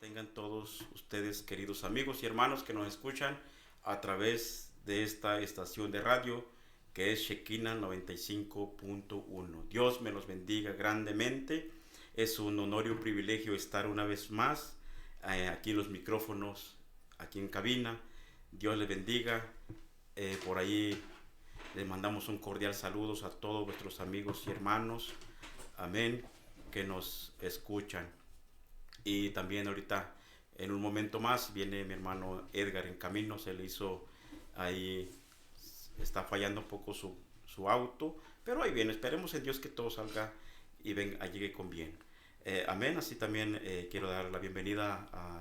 Tengan todos ustedes, queridos amigos y hermanos que nos escuchan a través de esta estación de radio que es Shekinah 95.1. Dios me los bendiga grandemente. Es un honor y un privilegio estar una vez más aquí en los micrófonos, aquí en cabina. Dios les bendiga. Por ahí les mandamos un cordial saludos a todos vuestros amigos y hermanos. Amén. Que nos escuchan. Y también ahorita, en un momento más, viene mi hermano Edgar en camino. Se le hizo ahí, está fallando un poco su auto, pero ahí viene. Esperemos en Dios que todo salga y llegue con bien. Amén. Así también quiero dar la bienvenida a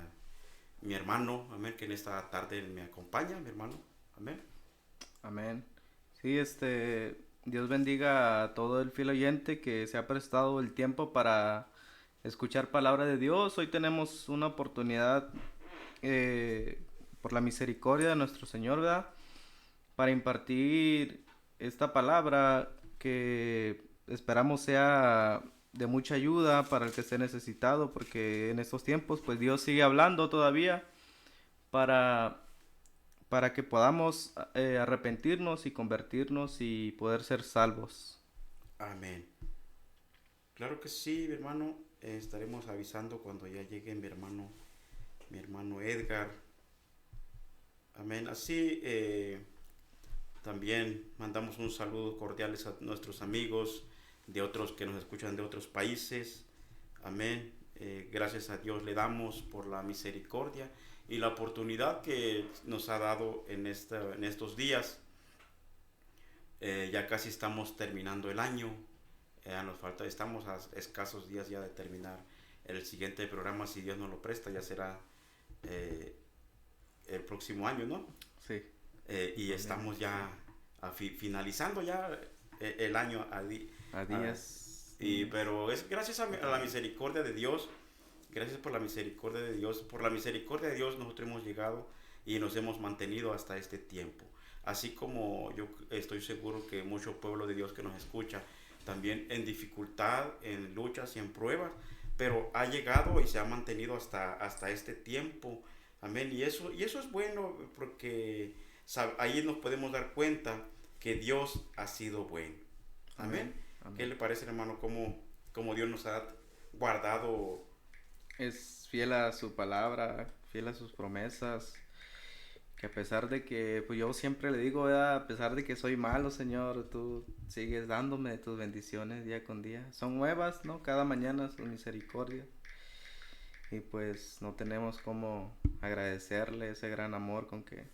mi hermano, amén, que en esta tarde me acompaña, mi hermano. Amén. Amén. Sí, Dios bendiga a todo el fiel oyente que se ha prestado el tiempo para escuchar palabra de Dios. Hoy tenemos una oportunidad, por la misericordia de nuestro Señor, ¿verdad?, para impartir esta palabra que esperamos sea de mucha ayuda para el que esté necesitado, porque en estos tiempos pues Dios sigue hablando todavía para que podamos arrepentirnos y convertirnos y poder ser salvos. Amén. Claro que sí, mi hermano. Estaremos avisando cuando ya llegue mi hermano Edgar. Amén. Así también mandamos un saludo cordiales a nuestros amigos de otros que nos escuchan de otros países. Amén. Gracias a Dios le damos por la misericordia y la oportunidad que nos ha dado en estos días. Ya casi estamos terminando el año. Nos falta, estamos a escasos días ya de terminar el siguiente programa. Si Dios nos lo presta, ya será eh, el próximo año, ¿no? Sí. Y Amén. estamos ya finalizando ya el año A a- días. pero es gracias a la misericordia de Dios. Gracias por la misericordia de Dios. Por la misericordia de Dios nosotros hemos llegado y nos hemos mantenido hasta este tiempo. Así como yo estoy seguro que mucho pueblo de Dios que nos escucha, también en dificultad, en luchas y en pruebas, pero ha llegado y se ha mantenido hasta este tiempo. Amén. Y eso es bueno porque ahí nos podemos dar cuenta que Dios ha sido bueno. Amén. Amén. ¿Qué Amén. le parece, hermano? Cómo Dios nos ha guardado? Es fiel a su palabra, fiel a sus promesas. Que a pesar de que, pues yo siempre le digo, ¿verdad?, a pesar de que soy malo, Señor, tú sigues dándome tus bendiciones día con día. Son nuevas, ¿no? Cada mañana su misericordia. Y pues no tenemos cómo agradecerle ese gran amor con que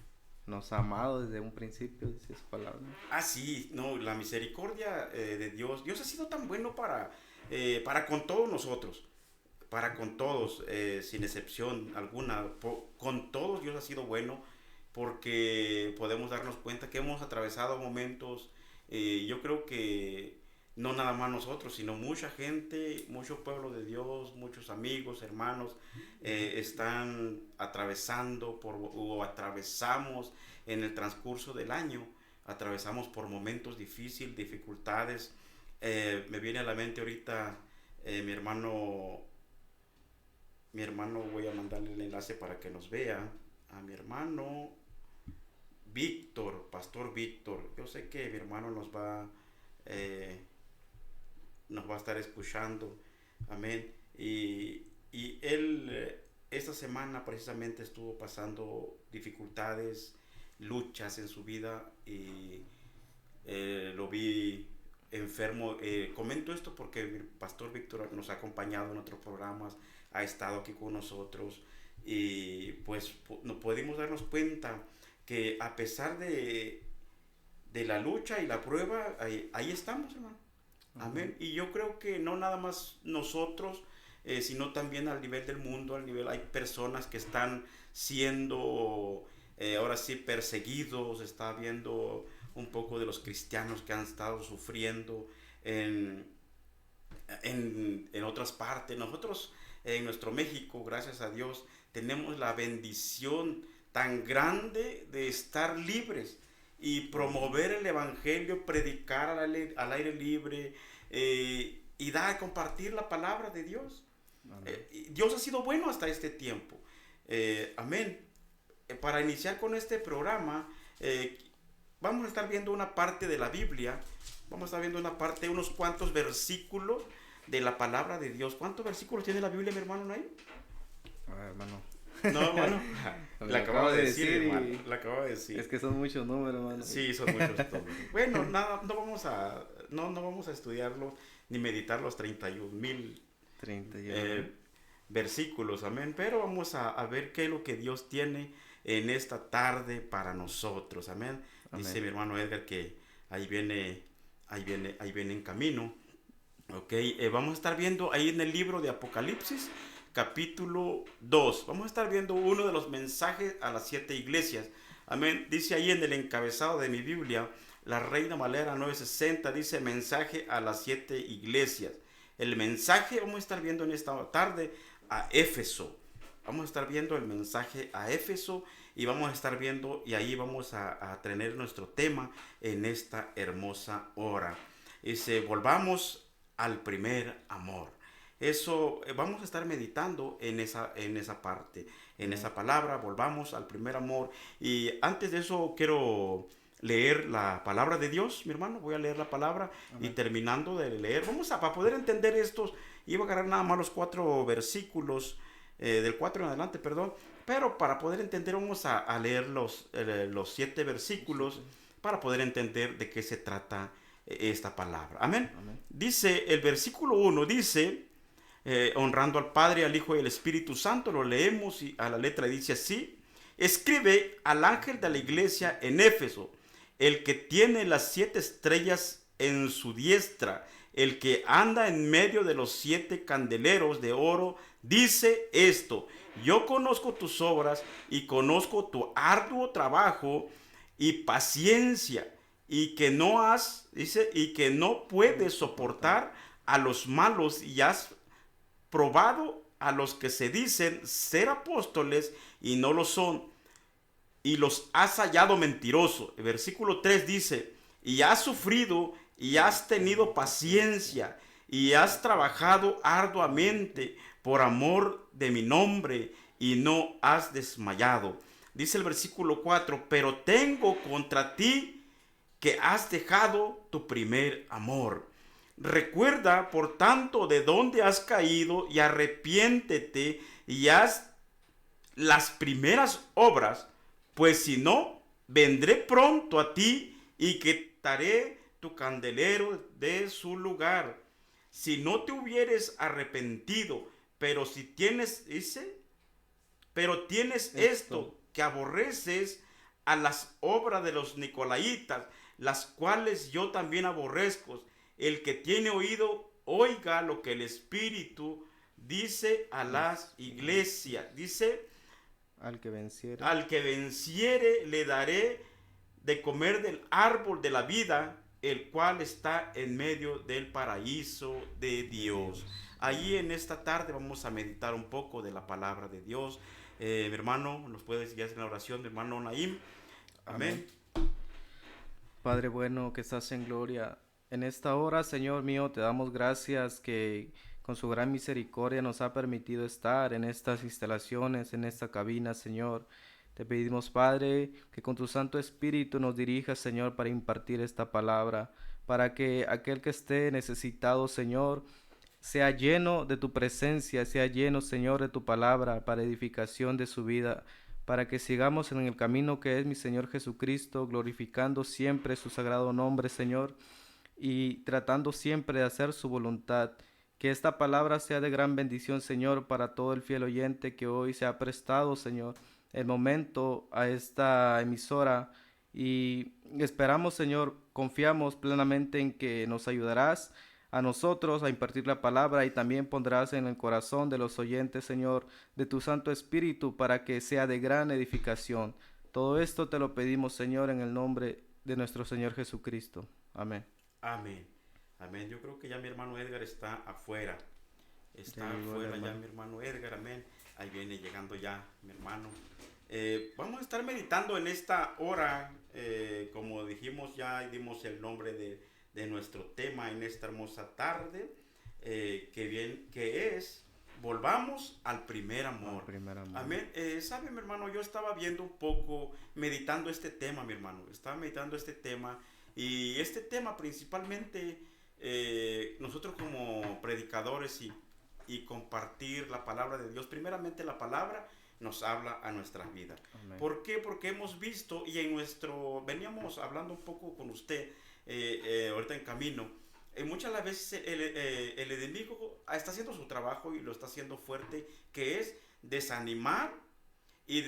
nos ha amado desde un principio, dice su palabra. Ah, sí, no, la misericordia de Dios. Dios ha sido tan bueno para con todos nosotros, para con todos, sin excepción alguna. Con todos Dios ha sido bueno porque podemos darnos cuenta que hemos atravesado momentos, yo creo que no nada más nosotros, sino mucha gente, mucho pueblo de Dios, muchos amigos, hermanos, están atravesando o atravesamos en el transcurso del año, atravesamos por momentos difíciles, dificultades. Me viene a la mente ahorita mi hermano, voy a mandarle el enlace para que nos vea, a mi hermano Víctor, Pastor Víctor. Yo sé que mi hermano eh, nos va a estar escuchando. Amén. Y él esta semana precisamente estuvo pasando dificultades, luchas en su vida y lo vi enfermo. Comento esto porque el pastor Víctor nos ha acompañado en otros programas, ha estado aquí con nosotros y pues nos pudimos darnos cuenta que a pesar de la lucha y la prueba, ahí estamos, hermano. Amén. Amén. Y yo creo que no nada más nosotros, sino también al nivel del mundo, hay personas que están siendo, ahora sí, perseguidos. Está viendo un poco de los cristianos que han estado sufriendo en, en otras partes. Nosotros en nuestro México, gracias a Dios, tenemos la bendición tan grande de estar libres y promover el evangelio, predicar al aire libre, y compartir la palabra de Dios. Dios ha sido bueno hasta este tiempo. Amén. Para iniciar con este programa, vamos a estar viendo una parte de la Biblia. Vamos a estar viendo una parte, unos cuantos versículos de la palabra de Dios. ¿Cuántos versículos tiene la Biblia, mi hermano, no hay? Hermano. No, hermano. La acabo de decir, hermano. La acabo de decir. Es que son muchos números, hermano. Sí, son muchos números. Bueno, nada, no vamos a estudiarlo ni meditar los 31,000 versículos, amén. Pero vamos a ver qué es lo que Dios tiene en esta tarde para nosotros, amén. Dice mi hermano Edgar que ahí viene en camino. Ok, vamos a estar viendo ahí en el libro de Apocalipsis, capítulo 2. Vamos a estar viendo uno de los mensajes a las 7 iglesias. Amén. Dice ahí en el encabezado de mi Biblia, la Reina Valera 960, dice mensaje a las 7 iglesias. El mensaje vamos a estar viendo en esta tarde a Éfeso. Vamos a estar viendo el mensaje a Éfeso y vamos a estar viendo, y ahí vamos a tener nuestro tema en esta hermosa hora. Dice, volvamos al primer amor. Eso vamos a estar meditando en esa parte, en esa palabra, volvamos al primer amor. Y antes de eso quiero leer la palabra de Dios, mi hermano. Voy a leer la palabra. Amén. Y terminando de leer, para poder entender estos, iba a agarrar nada más los 4 versículos, del 4 en adelante, perdón. Pero para poder entender vamos a leer los 7 versículos para poder entender de qué se trata esta palabra. Amén. Amén. Dice el versículo 1, dice, honrando al Padre, al Hijo y al Espíritu Santo. Lo leemos y a la letra dice así: escribe al ángel de la iglesia en Éfeso, el que tiene las 7 estrellas en su diestra, el que anda en medio de los 7 candeleros de oro, dice esto: yo conozco tus obras y conozco tu arduo trabajo y paciencia, y que no puedes soportar a los malos, y has probado a los que se dicen ser apóstoles y no lo son, y los has hallado mentirosos. El versículo 3 dice: y has sufrido y has tenido paciencia y has trabajado arduamente por amor de mi nombre y no has desmayado. Dice el versículo 4: pero tengo contra ti que has dejado tu primer amor. Recuerda, por tanto, de dónde has caído y arrepiéntete y haz las primeras obras, pues si no, vendré pronto a ti y quitaré tu candelero de su lugar. Si no te hubieres arrepentido, pero si tienes, esto que aborreces a las obras de los nicolaitas, las cuales yo también aborrezco. El que tiene oído, oiga lo que el Espíritu dice a las iglesias. Dice, al que venciere le daré de comer del árbol de la vida, el cual está en medio del paraíso de Dios. Allí en esta tarde vamos a meditar un poco de la palabra de Dios. Mi hermano, ¿nos puedes guiar en la oración, mi hermano Naim? Amén. Padre bueno que estás en gloria, en esta hora, Señor mío, te damos gracias que con su gran misericordia nos ha permitido estar en estas instalaciones, en esta cabina, Señor. Te pedimos, Padre, que con tu Santo Espíritu nos dirijas, Señor, para impartir esta palabra, para que aquel que esté necesitado, Señor, sea lleno de tu presencia, sea lleno, Señor, de tu palabra, para edificación de su vida, para que sigamos en el camino que es mi Señor Jesucristo, glorificando siempre su sagrado nombre, Señor, y tratando siempre de hacer su voluntad. Que esta palabra sea de gran bendición, Señor, para todo el fiel oyente que hoy se ha prestado, Señor, el momento a esta emisora, y esperamos, Señor, confiamos plenamente en que nos ayudarás a nosotros a impartir la palabra, y también pondrás en el corazón de los oyentes, Señor, de tu Santo Espíritu, para que sea de gran edificación. Todo esto te lo pedimos, Señor, en el nombre de nuestro Señor Jesucristo. Amén. Amén. Amén. Yo creo que ya mi hermano Edgar está afuera. Está afuera ya mi hermano Edgar. Amén. Ahí viene llegando ya mi hermano. Vamos a estar meditando en esta hora. Como dijimos ya y dimos el nombre de nuestro tema en esta hermosa tarde. Que es volvamos al primer amor. Amén. ¿Sabe, mi hermano? Yo estaba viendo un poco, meditando este tema, mi hermano. Estaba meditando este tema. Y este tema principalmente, nosotros como predicadores y compartir la palabra de Dios, primeramente la palabra nos habla a nuestras vidas. Amén. ¿Por qué? Porque hemos visto y veníamos hablando un poco con usted ahorita en camino. Muchas las veces el enemigo está haciendo su trabajo y lo está haciendo fuerte, que es desanimar y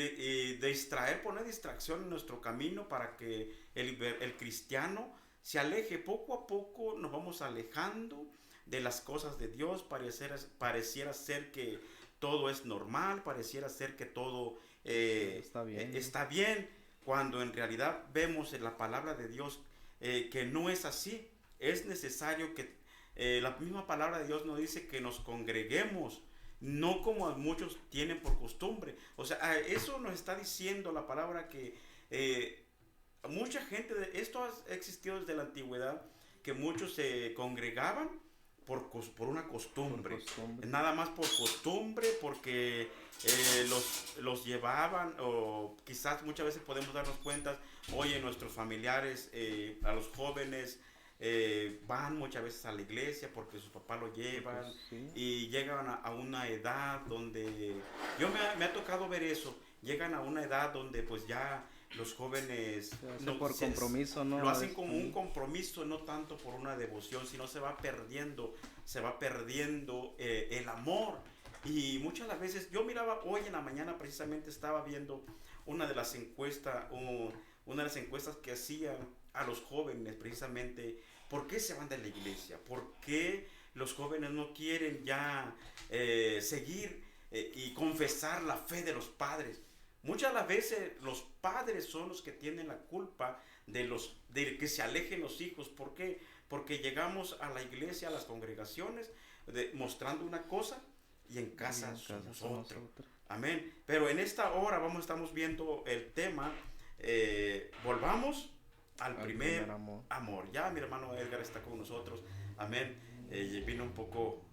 distraer, poner distracción en nuestro camino para que el cristiano se aleje. Poco a poco nos vamos alejando de las cosas de Dios. Pareciera ser que todo es normal, pareciera ser que todo está bien, cuando en realidad vemos en la palabra de Dios que no es así. Es necesario que la misma palabra de Dios nos dice que nos congreguemos, no como muchos tienen por costumbre. O sea, eso nos está diciendo la palabra que mucha gente, esto ha existido desde la antigüedad, que muchos se congregaban por una costumbre. Nada más por costumbre, porque los llevaban, o quizás muchas veces podemos darnos cuenta, oye, nuestros familiares, a los jóvenes, van muchas veces a la iglesia porque sus papás lo llevan, pues sí. Y llegan a una edad donde, me ha tocado ver eso, llegan a una edad donde pues ya los jóvenes por compromiso, ¿no? Lo hacen como un compromiso, no tanto por una devoción, sino se va perdiendo el amor. Y muchas las veces, yo miraba hoy en la mañana, precisamente estaba viendo una de las encuestas que hacían a los jóvenes, precisamente, ¿por qué se van de la iglesia? ¿Por qué los jóvenes no quieren ya seguir y confesar la fe de los padres? Muchas las veces los padres son los que tienen la culpa de que se alejen los hijos. ¿Por qué? Porque llegamos a la iglesia, a las congregaciones, mostrando una cosa y en casa somos otro. Amén. Pero en esta hora estamos viendo el tema, volvamos al primer amor. Ya mi hermano Edgar está con nosotros. Amén. Vino un poco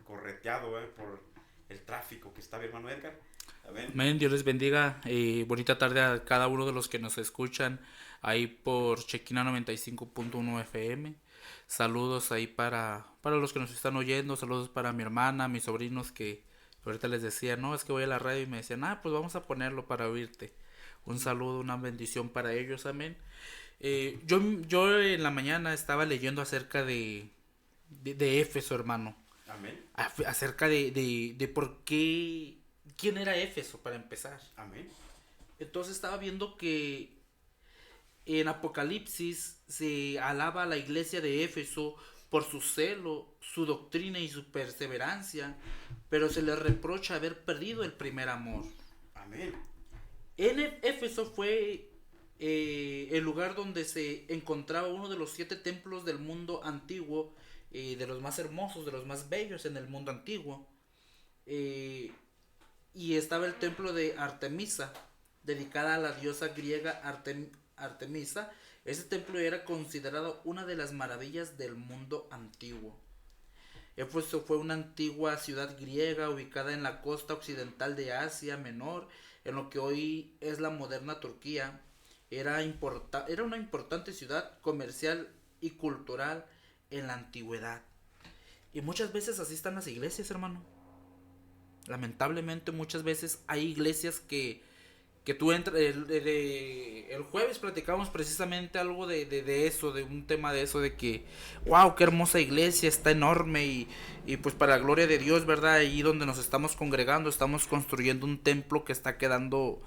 correteado por el tráfico que está, mi hermano Edgar. Amén. Amén. Dios les bendiga. Bonita tarde a cada uno de los que nos escuchan ahí por Shekina 95.1 FM. Saludos ahí para los que nos están oyendo. Saludos para mi hermana, mis sobrinos, que ahorita les decía, no, es que voy a la radio, y me decían, pues vamos a ponerlo para oírte. Un saludo, una bendición para ellos. Amén. Yo en la mañana estaba leyendo acerca de Éfeso, hermano. Amén. Acerca de por qué, quién era Éfeso, para empezar. Amén. Entonces estaba viendo que en Apocalipsis se alaba a la iglesia de Éfeso por su celo, su doctrina y su perseverancia, pero se le reprocha haber perdido el primer amor. Amén. En Éfeso fue el lugar donde se encontraba uno de los 7 templos del mundo antiguo, de los más hermosos, de los más bellos en el mundo antiguo. Y estaba el templo de Artemisa, dedicada a la diosa griega Artemisa. Ese templo era considerado una de las maravillas del mundo antiguo. Éfeso fue una antigua ciudad griega ubicada en la costa occidental de Asia Menor, en lo que hoy es la moderna Turquía. Era una importante ciudad comercial y cultural en la antigüedad. Y muchas veces así están las iglesias, hermano. Lamentablemente muchas veces hay iglesias que tú entras. El jueves platicamos precisamente algo de eso, de un tema de eso, de que wow, qué hermosa iglesia, está enorme, y pues para la gloria de Dios, ¿verdad? Ahí donde nos estamos congregando, estamos construyendo un templo que está quedando,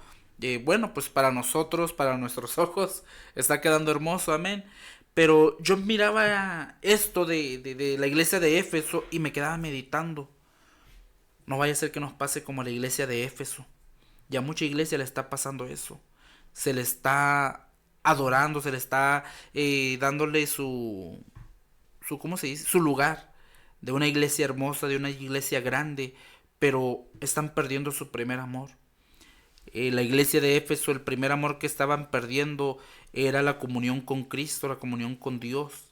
bueno, pues para nosotros, para nuestros ojos, está quedando hermoso, amén. Pero yo miraba esto de la iglesia de Éfeso y me quedaba meditando. No vaya a ser que nos pase como a la iglesia de Éfeso. Y a mucha iglesia le está pasando eso. Se le está adorando, se le está dándole su ¿cómo se dice? Su lugar. De una iglesia hermosa, de una iglesia grande. Pero están perdiendo su primer amor. La iglesia de Éfeso, el primer amor que estaban perdiendo era la comunión con Cristo, la comunión con Dios.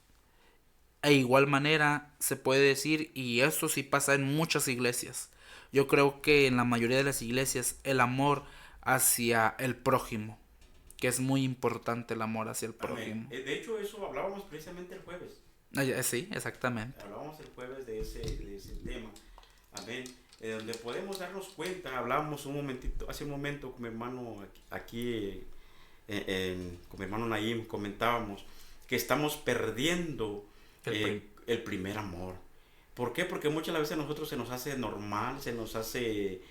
E igual manera se puede decir, y eso sí pasa en muchas iglesias, yo creo que en la mayoría de las iglesias el amor hacia el prójimo, que es muy importante el amor hacia el prójimo. De hecho, eso hablábamos precisamente el jueves. Sí, exactamente. Hablábamos el jueves de ese tema. Amén. Donde podemos darnos cuenta, hablábamos hace un momento con mi hermano aquí, con mi hermano Naim, comentábamos que estamos perdiendo el primer amor. ¿Por qué? Porque muchas veces a nosotros se nos hace normal, se nos hace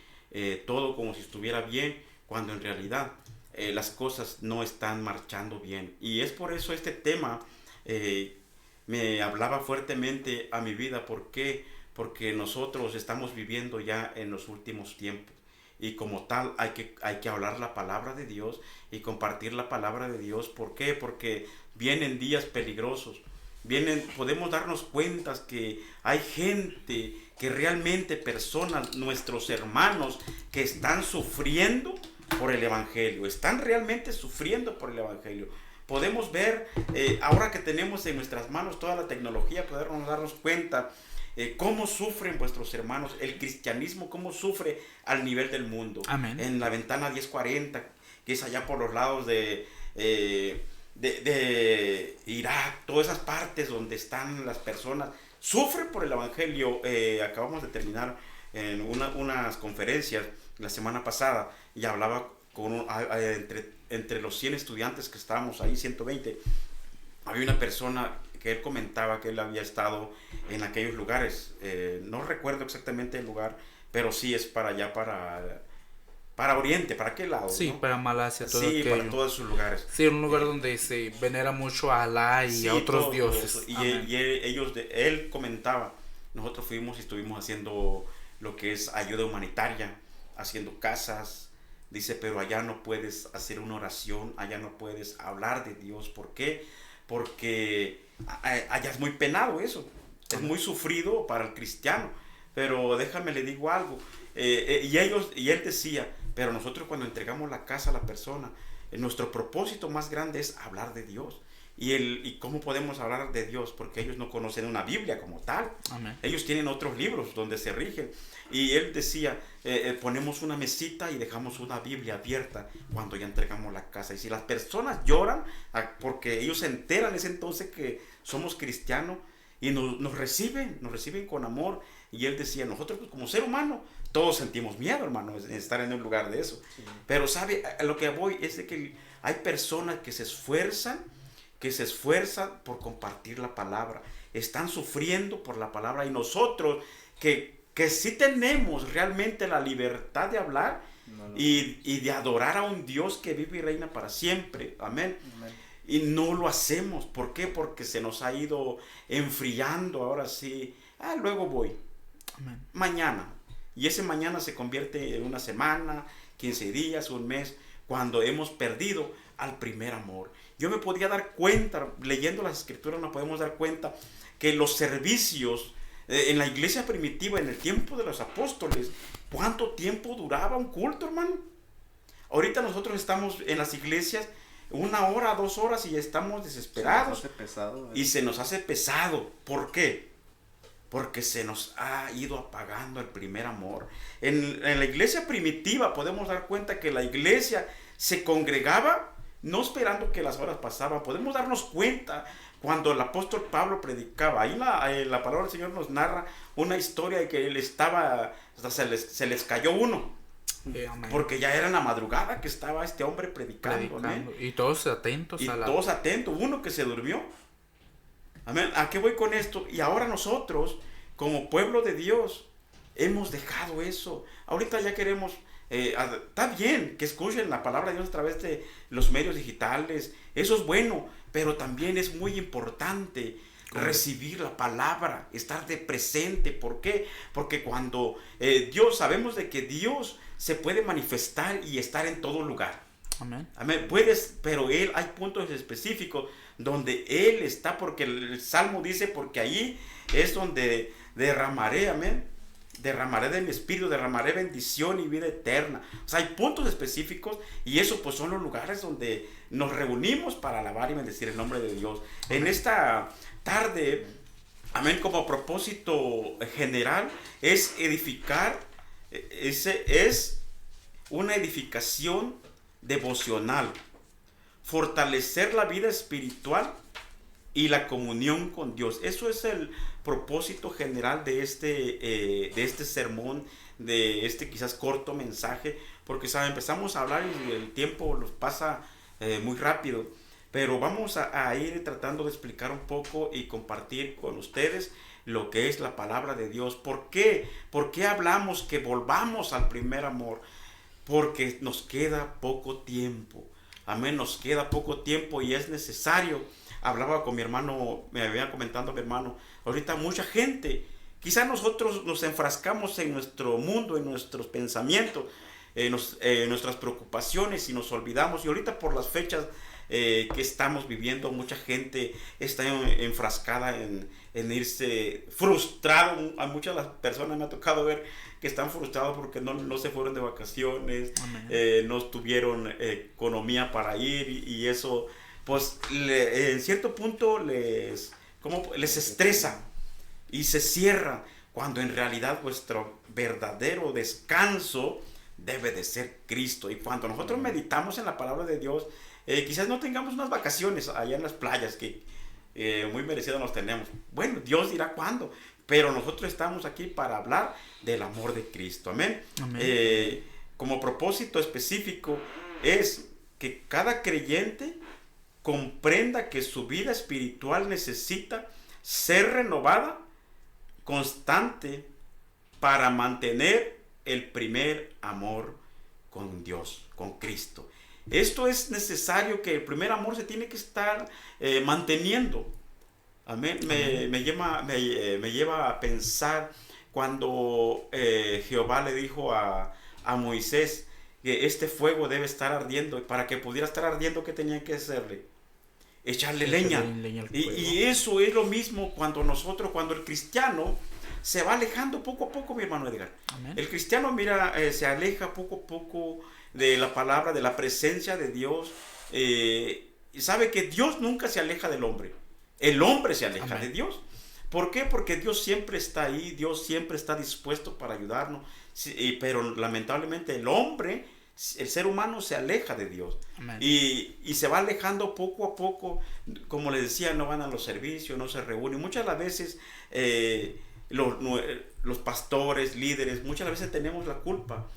todo como si estuviera bien, cuando en realidad las cosas no están marchando bien. Y es por eso este tema me hablaba fuertemente a mi vida. ¿Por qué? Porque nosotros estamos viviendo ya en los últimos tiempos. Y como tal hay que hablar la palabra de Dios y compartir la palabra de Dios. ¿Por qué? Porque vienen días peligrosos. Podemos darnos cuenta que hay gente que realmente, personas, nuestros hermanos, que están sufriendo por el Evangelio. Están realmente sufriendo por el Evangelio. Podemos ver, ahora que tenemos en nuestras manos toda la tecnología, podernos darnos cuenta cómo sufren vuestros hermanos, el cristianismo, cómo sufre al nivel del mundo. Amén. En la ventana 1040, que es allá por los lados de Irak, todas esas partes donde están las personas, sufren por el Evangelio. Acabamos de terminar en unas conferencias la semana pasada y hablaba con entre los 100 estudiantes que estábamos ahí, 120, había una persona que él comentaba que él había estado en aquellos lugares. No recuerdo exactamente el lugar, pero sí es para allá, para Oriente, ¿para qué lado? Sí, ¿no? para Malasia, todo sí, aquello. para todos esos lugares. Sí, un lugar donde se venera mucho a Alá y sí, a otros dioses. Y él comentaba, nosotros fuimos y estuvimos haciendo lo que es ayuda humanitaria, haciendo casas. Dice, pero allá no puedes hacer una oración, allá no puedes hablar de Dios. ¿Por qué? Porque allá es muy penado eso, es muy sufrido para el cristiano. Pero déjame le digo algo, y él decía, pero nosotros cuando entregamos la casa a la persona, nuestro propósito más grande es hablar de Dios. ¿Y cómo podemos hablar de Dios? Porque ellos no conocen una Biblia como tal. Amén. Ellos tienen otros libros donde se rigen. Y él decía, ponemos una mesita y dejamos una Biblia abierta cuando ya entregamos la casa. Y si las personas lloran, porque ellos se enteran en ese entonces que somos cristianos, y nos reciben con amor. Y él decía, nosotros pues, como ser humano, todos sentimos miedo, hermano, en estar en un lugar de eso. Sí. Pero sabe, a lo que voy es de que hay personas que se esfuerzan por compartir la palabra, están sufriendo por la palabra, y nosotros que sí tenemos realmente la libertad de hablar y de adorar a un Dios que vive y reina para siempre, amén. Y no lo hacemos. ¿Por qué? Porque se nos ha ido enfriando. Ahora sí, luego voy, amén, mañana, y ese mañana se convierte en una semana, 15 días, un mes, cuando hemos perdido al primer amor. Yo me podía dar cuenta, leyendo las escrituras nos podemos dar cuenta que los servicios en la iglesia primitiva, en el tiempo de los apóstoles, ¿cuánto tiempo duraba un culto, hermano? Ahorita nosotros estamos en las iglesias 1 hora, 2 horas y estamos desesperados. Se nos hace pesado, y se nos hace pesado. ¿Por qué? Porque se nos ha ido apagando el primer amor. En la iglesia primitiva podemos dar cuenta que la iglesia se congregaba no esperando que las horas pasaban. Podemos darnos cuenta cuando el apóstol Pablo predicaba. Ahí la palabra del Señor nos narra una historia de que él estaba, hasta se les cayó uno. Porque ya era en la madrugada que estaba este hombre predicando. Y todos atentos. Todos atentos. Uno que se durmió. Amén. ¿A qué voy con esto? Y ahora nosotros, como pueblo de Dios, hemos dejado eso. Ahorita ya queremos... está bien que escuchen la palabra de Dios a través de los medios digitales, eso es bueno, pero también es muy importante recibir la palabra, estar de presente. ¿Por qué? Porque cuando sabemos de que Dios se puede manifestar y estar en todo lugar. Amén. Amén. Pero hay puntos específicos donde Él está, porque el Salmo dice, porque ahí es donde derramaré, amén, derramaré de mi espíritu, derramaré bendición y vida eterna. O sea, hay puntos específicos, y eso pues son los lugares donde nos reunimos para alabar y bendecir el nombre de Dios. Amén. En esta tarde, amén, como propósito general es edificar Ese es una edificación devocional, fortalecer la vida espiritual y la comunión con Dios. Eso es el propósito general de este sermón, de este quizás corto mensaje, porque ¿saben? Empezamos a hablar y el tiempo nos pasa muy rápido, pero vamos a ir tratando de explicar un poco y compartir con ustedes lo que es la palabra de Dios. ¿Por qué? ¿Por qué hablamos que volvamos al primer amor? Porque nos queda poco tiempo. Amén, nos queda poco tiempo y es necesario. Hablaba con mi hermano, me había comentando mi hermano, ahorita mucha gente, quizás nosotros nos enfrascamos en nuestro mundo, en nuestros pensamientos, en nuestras preocupaciones y nos olvidamos. Y ahorita por las fechas que estamos viviendo, mucha gente está enfrascada en irse frustrado. A muchas de las personas me ha tocado ver que están frustrados porque no se fueron de vacaciones, no tuvieron economía para ir y eso pues en cierto punto les estresa y se cierran, cuando en realidad vuestro verdadero descanso debe de ser Cristo. Y cuando nosotros meditamos en la palabra de Dios, quizás no tengamos unas vacaciones allá en las playas que muy merecidas nos tenemos. Bueno, Dios dirá cuándo, pero nosotros estamos aquí para hablar del amor de Cristo. Amén. Como propósito específico es que cada creyente comprenda que su vida espiritual necesita ser renovada constante para mantener el primer amor con Dios, con Cristo. Esto es necesario, que el primer amor se tiene que estar manteniendo. Amén. Me lleva a pensar cuando Jehová le dijo a Moisés que este fuego debe estar ardiendo, y para que pudiera estar ardiendo, ¿qué tenían que hacerle? Echarle leña. Y eso es lo mismo cuando el cristiano se va alejando poco a poco, mi hermano Edgar. Amén. El cristiano, mira, se aleja poco a poco de la palabra, de la presencia de Dios, y sabe que Dios nunca se aleja del hombre. El hombre se aleja de Dios. ¿Por qué? Porque Dios siempre está ahí, Dios siempre está dispuesto para ayudarnos, pero lamentablemente el ser humano se aleja de Dios. Y se va alejando poco a poco. Como les decía, no van a los servicios, no se reúnen. Muchas de las veces los pastores, líderes, muchas veces tenemos la culpa,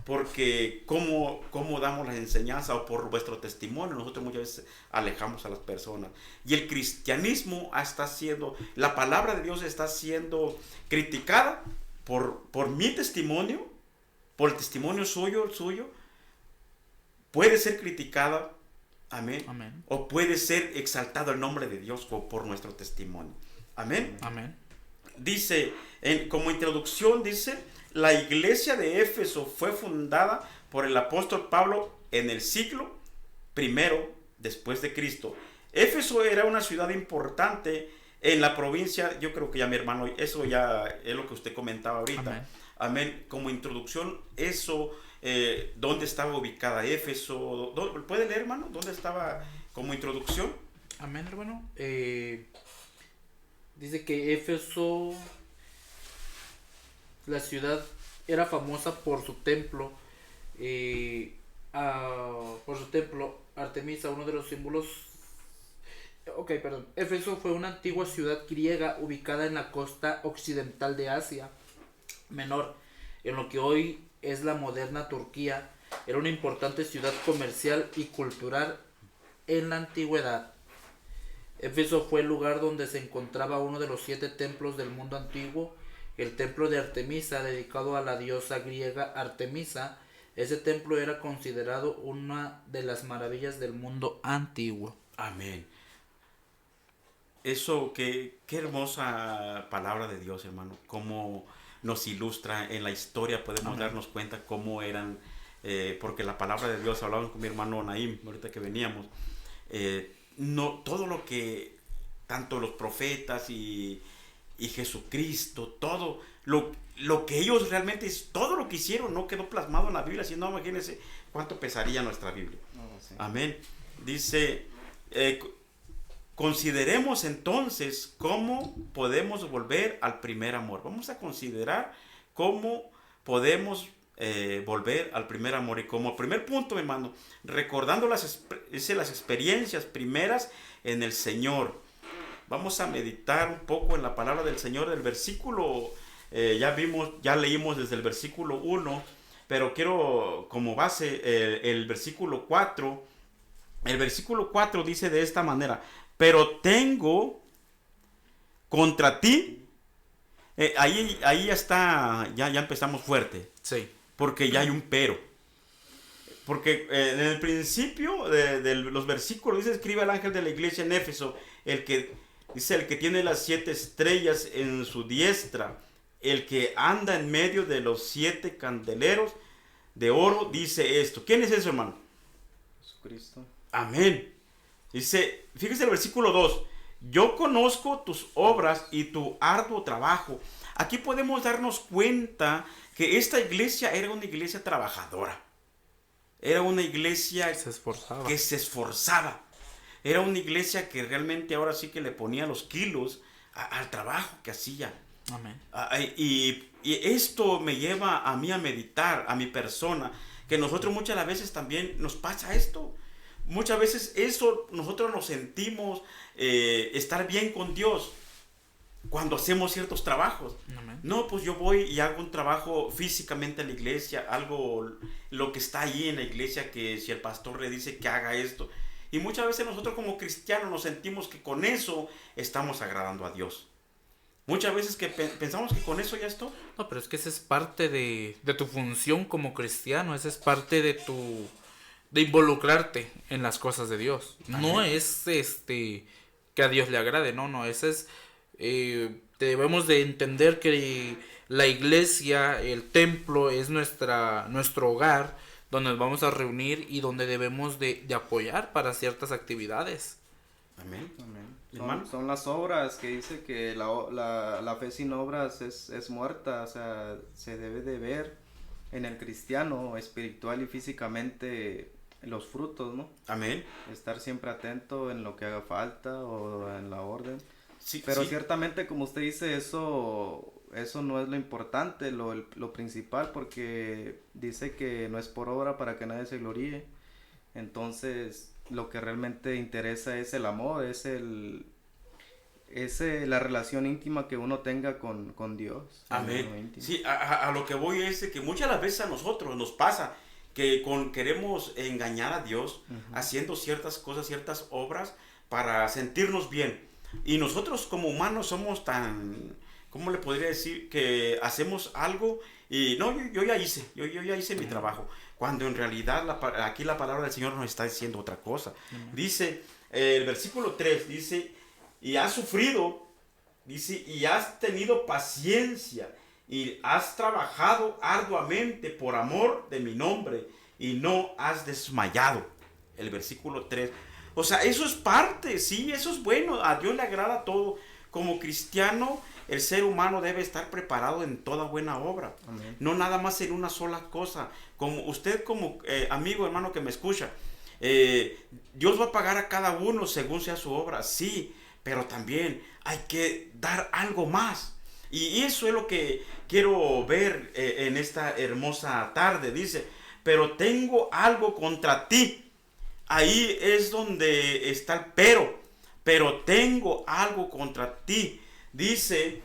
porque cómo damos las enseñanzas, o por vuestro testimonio nosotros muchas veces alejamos a las personas. Y el cristianismo la palabra de Dios está siendo criticada por mi testimonio, por el testimonio suyo, el suyo. Puede ser criticada, amén, o puede ser exaltado el nombre de Dios por nuestro testimonio. Amén. Dice, como introducción, dice: la iglesia de Éfeso fue fundada por el apóstol Pablo en el siglo I después de Cristo. Éfeso era una ciudad importante en la provincia. Yo creo que ya, mi hermano, eso ya es lo que usted comentaba ahorita. Amén. Como introducción, eso, ¿dónde estaba ubicada Éfeso? ¿Puede leer, hermano? ¿Dónde estaba como introducción? Amén, hermano. Dice que Éfeso, la ciudad, era famosa por su templo, Artemisa, uno de los símbolos. Éfeso fue una antigua ciudad griega ubicada en la costa occidental de Asia Menor, en lo que hoy es la moderna Turquía. Era una importante ciudad comercial y cultural en la antigüedad. Éfeso fue el lugar donde se encontraba uno de los 7 templos del mundo antiguo, el templo de Artemisa, dedicado a la diosa griega Artemisa. Ese templo era considerado una de las maravillas del mundo antiguo. Amén. Eso, qué hermosa palabra de Dios, hermano. Cómo nos ilustra en la historia, podemos darnos cuenta cómo eran, porque la palabra de Dios, hablábamos con mi hermano Naim, ahorita que veníamos, no, todo lo que, tanto los profetas y Jesucristo, todo lo que ellos realmente, todo lo que hicieron no quedó plasmado en la Biblia. Si no, imagínense cuánto pesaría nuestra Biblia. Sí. Amén. Dice, consideremos entonces cómo podemos volver al primer amor. Vamos a considerar cómo podemos volver al primer amor. Y como primer punto, mi hermano, recordando las experiencias primeras en el Señor. Vamos a meditar un poco en la palabra del Señor, del versículo, ya leímos desde el versículo 1, pero quiero como base el versículo 4. El versículo 4 dice de esta manera: pero tengo contra ti. Ahí está, ya empezamos fuerte. Sí. Porque ya hay un pero. Porque en el principio de los versículos dice: escribe al ángel de la iglesia en Éfeso, el que tiene las 7 estrellas en su diestra, el que anda en medio de los 7 candeleros de oro, dice esto. ¿Quién es eso, hermano? Jesucristo. Amén. Dice, fíjese el versículo 2. Yo conozco tus obras y tu arduo trabajo. Aquí podemos darnos cuenta que esta iglesia era una iglesia trabajadora. Era una iglesia que se esforzaba. Era una iglesia que realmente ahora sí que le ponía los kilos al trabajo que hacía. Amén. Y esto me lleva a mí a meditar, a mi persona, que nosotros muchas las veces también nos pasa esto. Muchas veces nosotros nos sentimos estar bien con Dios cuando hacemos ciertos trabajos. Amén. No, pues yo voy y hago un trabajo físicamente en la iglesia, lo que está ahí en la iglesia, que si el pastor le dice que haga esto. Y muchas veces nosotros como cristianos nos sentimos que con eso estamos agradando a Dios. Muchas veces que pensamos que con eso ya es todo. No, pero es que esa es parte de tu función como cristiano, esa es parte de involucrarte en las cosas de Dios. Amén. No es que a Dios le agrade, no, ese es debemos de entender que la iglesia, el templo es nuestro hogar, donde nos vamos a reunir y donde debemos de apoyar para ciertas actividades. Amén. Amén. Son las obras que dice que la fe sin obras es muerta, o sea, se debe de ver en el cristiano espiritual y físicamente los frutos, ¿no? Amén. Estar siempre atento en lo que haga falta o en la orden. Sí, pero sí. Ciertamente, como usted dice, eso no es lo importante, lo principal, porque dice que no es por obra para que nadie se gloríe. Entonces, lo que realmente interesa es el amor, es la relación íntima que uno tenga con Dios. Amén. Sí, a lo que voy es de que muchas las veces a nosotros nos pasa que queremos engañar a Dios haciendo ciertas cosas, ciertas obras para sentirnos bien. Y nosotros como humanos somos tan, ¿cómo le podría decir? Que hacemos algo y no, yo ya hice mi trabajo. Cuando en realidad aquí la palabra del Señor nos está diciendo otra cosa. Dice, el versículo 3 dice, y has sufrido, dice, y has tenido paciencia, y has trabajado arduamente por amor de mi nombre, y no has desmayado. El versículo 3. O sea, eso es parte, sí, eso es bueno, a Dios le agrada todo. Como cristiano, el ser humano debe estar preparado en toda buena obra. Amén. No nada más en una sola cosa. Como usted como amigo, hermano que me escucha, Dios va a pagar a cada uno según sea su obra, sí, pero también hay que dar algo más. Y eso es lo que quiero ver en esta hermosa tarde. Dice, pero tengo algo contra ti. Ahí es donde está el pero tengo algo contra ti. Dice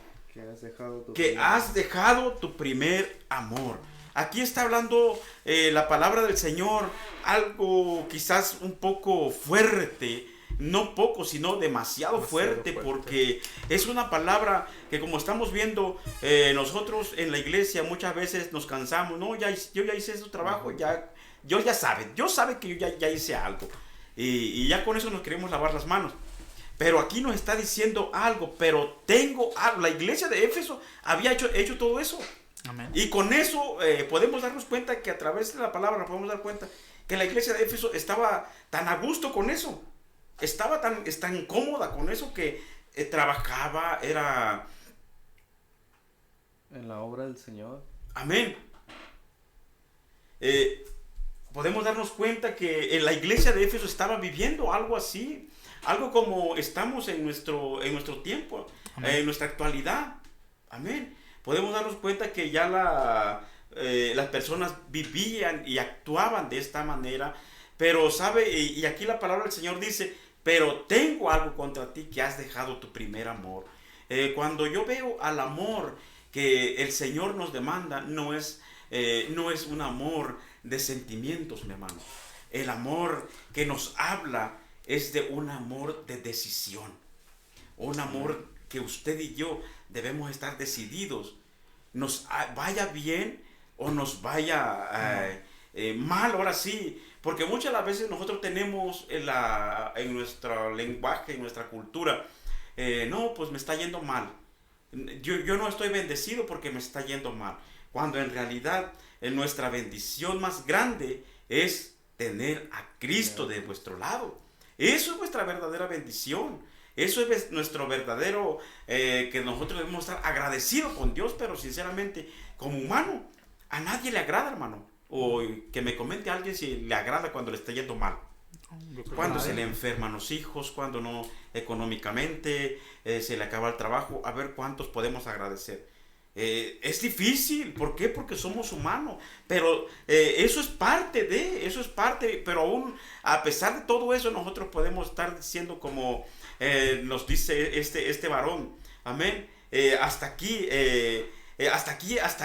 que has dejado tu primer amor. Aquí está hablando la palabra del Señor, algo quizás un poco fuerte, no poco, sino demasiado fuerte, porque es una palabra que, como estamos viendo, nosotros en la iglesia muchas veces nos cansamos. No, yo ya hice ese trabajo, Dios sabe que yo ya hice algo, y ya con eso nos queremos lavar las manos. Pero aquí nos está diciendo algo, pero tengo algo. La iglesia de Éfeso había hecho todo eso. Amén. Y con eso podemos darnos cuenta que a través de la palabra nos podemos dar cuenta que la iglesia de Éfeso estaba tan a gusto con eso. Estaba tan cómoda con eso que trabajaba, era... en la obra del Señor. Amén. Podemos darnos cuenta que en la iglesia de Éfeso estaba viviendo algo así. Algo como estamos en nuestro tiempo, en nuestra actualidad. Amén. Podemos darnos cuenta que ya las personas vivían y actuaban de esta manera, pero sabe, y aquí la palabra del Señor dice, pero tengo algo contra ti, que has dejado tu primer amor. Cuando yo veo al amor que el Señor nos demanda, no es un amor de sentimientos, mi hermano. El amor que nos habla es de un amor de decisión, un amor que usted y yo debemos estar decididos, nos vaya bien o nos vaya mal, ahora sí, porque muchas las veces nosotros tenemos en nuestro lenguaje, en nuestra cultura, no, pues me está yendo mal, yo no estoy bendecido porque me está yendo mal, cuando en realidad nuestra bendición más grande es tener a Cristo de vuestro lado. Eso es nuestra verdadera bendición. Eso es nuestro verdadero, que nosotros debemos estar agradecidos con Dios, pero sinceramente, como humano, a nadie le agrada, hermano. O que me comente a alguien si le agrada cuando le está yendo mal. Cuando se le enferman los hijos, cuando no económicamente, se le acaba el trabajo. A ver cuántos podemos agradecer. Es difícil, ¿por qué? Porque somos humanos, pero eso es parte, pero aún a pesar de todo eso nosotros podemos estar diciendo como nos dice este varón, amén, hasta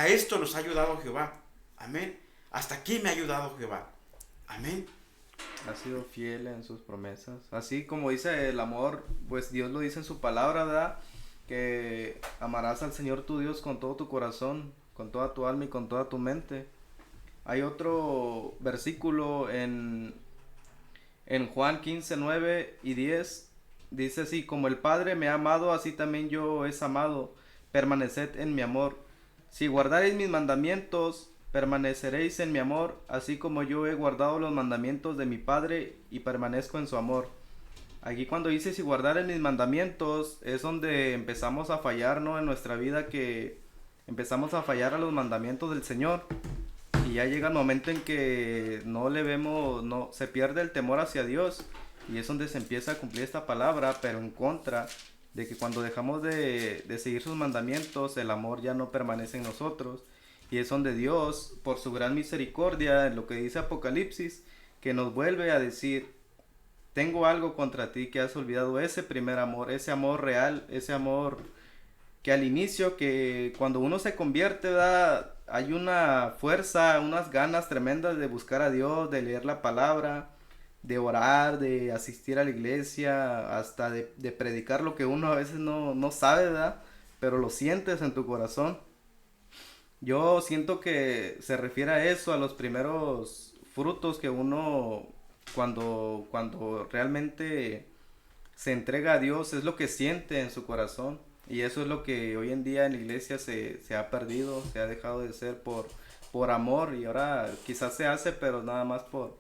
esto nos ha ayudado Jehová, amén, hasta aquí me ha ayudado Jehová, amén. Ha sido fiel en sus promesas, así como dice el amor, pues Dios lo dice en su palabra, ¿verdad? Que amarás al Señor tu Dios con todo tu corazón, con toda tu alma y con toda tu mente. Hay otro versículo en Juan 15, 9 y 10. Dice así, como el Padre me ha amado, así también yo os he amado. Permaneced en mi amor. Si guardareis mis mandamientos, permaneceréis en mi amor, así como yo he guardado los mandamientos de mi Padre y permanezco en su amor. Aquí cuando dice si guardaren mis mandamientos es donde empezamos a fallar, ¿no? En nuestra vida, que empezamos a fallar a los mandamientos del Señor. Y ya llega el momento en que no le vemos, no, se pierde el temor hacia Dios. Y es donde se empieza a cumplir esta palabra, pero en contra de que cuando dejamos de seguir sus mandamientos, el amor ya no permanece en nosotros. Y es donde Dios, por su gran misericordia, en lo que dice Apocalipsis, que nos vuelve a decir, tengo algo contra ti, que has olvidado ese primer amor, ese amor real, ese amor que al inicio, que cuando uno se convierte, ¿verdad? Hay una fuerza, unas ganas tremendas de buscar a Dios, de leer la palabra, de orar, de asistir a la iglesia, hasta de predicar lo que uno a veces no sabe, ¿verdad? Pero lo sientes en tu corazón. Yo siento que se refiere a eso, a los primeros frutos que uno, cuando realmente se entrega a Dios, es lo que siente en su corazón. Y eso es lo que hoy en día en la iglesia se ha perdido, se ha dejado de ser por amor. Y ahora quizás se hace, pero nada más por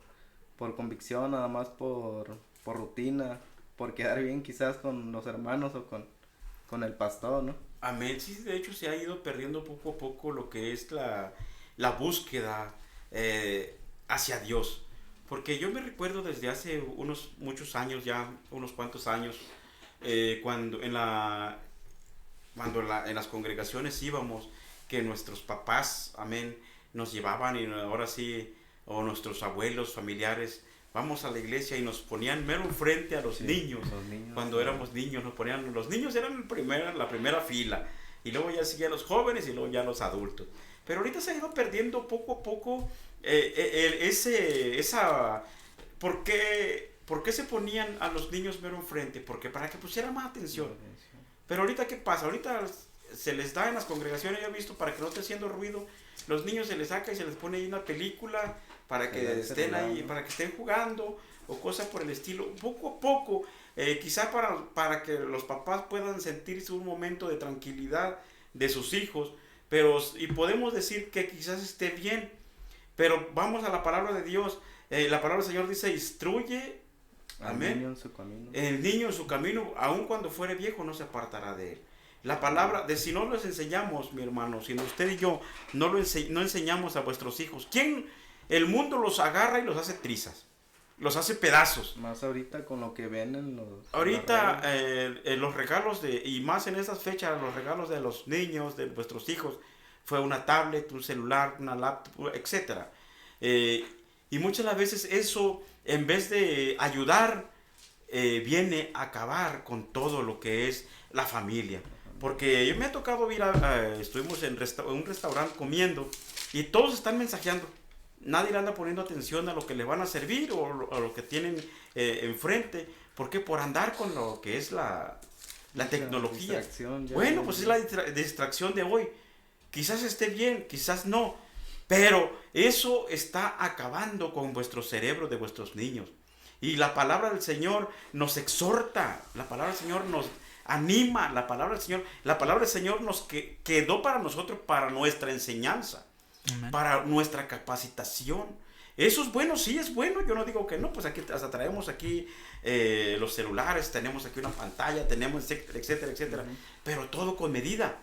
convicción, nada más por rutina, por quedar bien quizás con los hermanos o con el pastor, ¿no? Amén. Sí, de hecho se ha ido perdiendo poco a poco lo que es la búsqueda hacia Dios. Porque yo me recuerdo desde hace muchos años ya, unos cuantos años, cuando en las congregaciones íbamos, que nuestros papás, amén, nos llevaban y ahora sí, o nuestros abuelos, familiares, vamos a la iglesia y nos ponían mero frente a los niños. Cuando éramos niños nos ponían, los niños eran la primera fila, y luego ya seguían los jóvenes y luego ya los adultos. Pero ahorita se ha ido perdiendo poco a poco ¿por qué se ponían a los niños mero enfrente? Porque para que pusieran más atención. Pero ahorita, ¿qué pasa? Ahorita se les da en las congregaciones, yo he visto, para que no esté haciendo ruido, los niños se les saca y se les pone ahí una película para que estén ahí, para que estén jugando o cosas por el estilo. Poco a poco, quizá para que los papás puedan sentirse un momento de tranquilidad de sus hijos, y podemos decir que quizás esté bien, pero vamos a la palabra de Dios. La palabra del Señor dice, instruye, amén, el niño en su camino, aun cuando fuere viejo no se apartará de él. La palabra, si no les enseñamos, mi hermano, si usted y yo no enseñamos a vuestros hijos, el mundo los agarra y los hace trizas, los hace pedazos. Más ahorita con lo que ven en los... Ahorita los regalos y más en estas fechas, los regalos de los niños, de vuestros hijos, fue una tablet, un celular, una laptop, etc. Y muchas las veces eso, en vez de ayudar, viene a acabar con todo lo que es la familia. Porque yo me ha tocado ir estuvimos en un restaurante comiendo y todos están mensajeando. Nadie le anda poniendo atención a lo que le van a servir o a lo que tienen enfrente. ¿Por qué? Por andar con lo que es la tecnología. Bueno, pues es la distracción de hoy. Quizás esté bien, quizás no. Pero eso está acabando con vuestro cerebro de vuestros niños. Y la palabra del Señor nos exhorta. La palabra del Señor nos anima. La palabra del Señor nos quedó para nosotros, para nuestra enseñanza. Amén. Para nuestra capacitación. Eso es bueno, sí es bueno, yo no digo que no, pues aquí hasta traemos aquí los celulares, tenemos aquí una pantalla, tenemos etcétera, etcétera, pero todo con medida.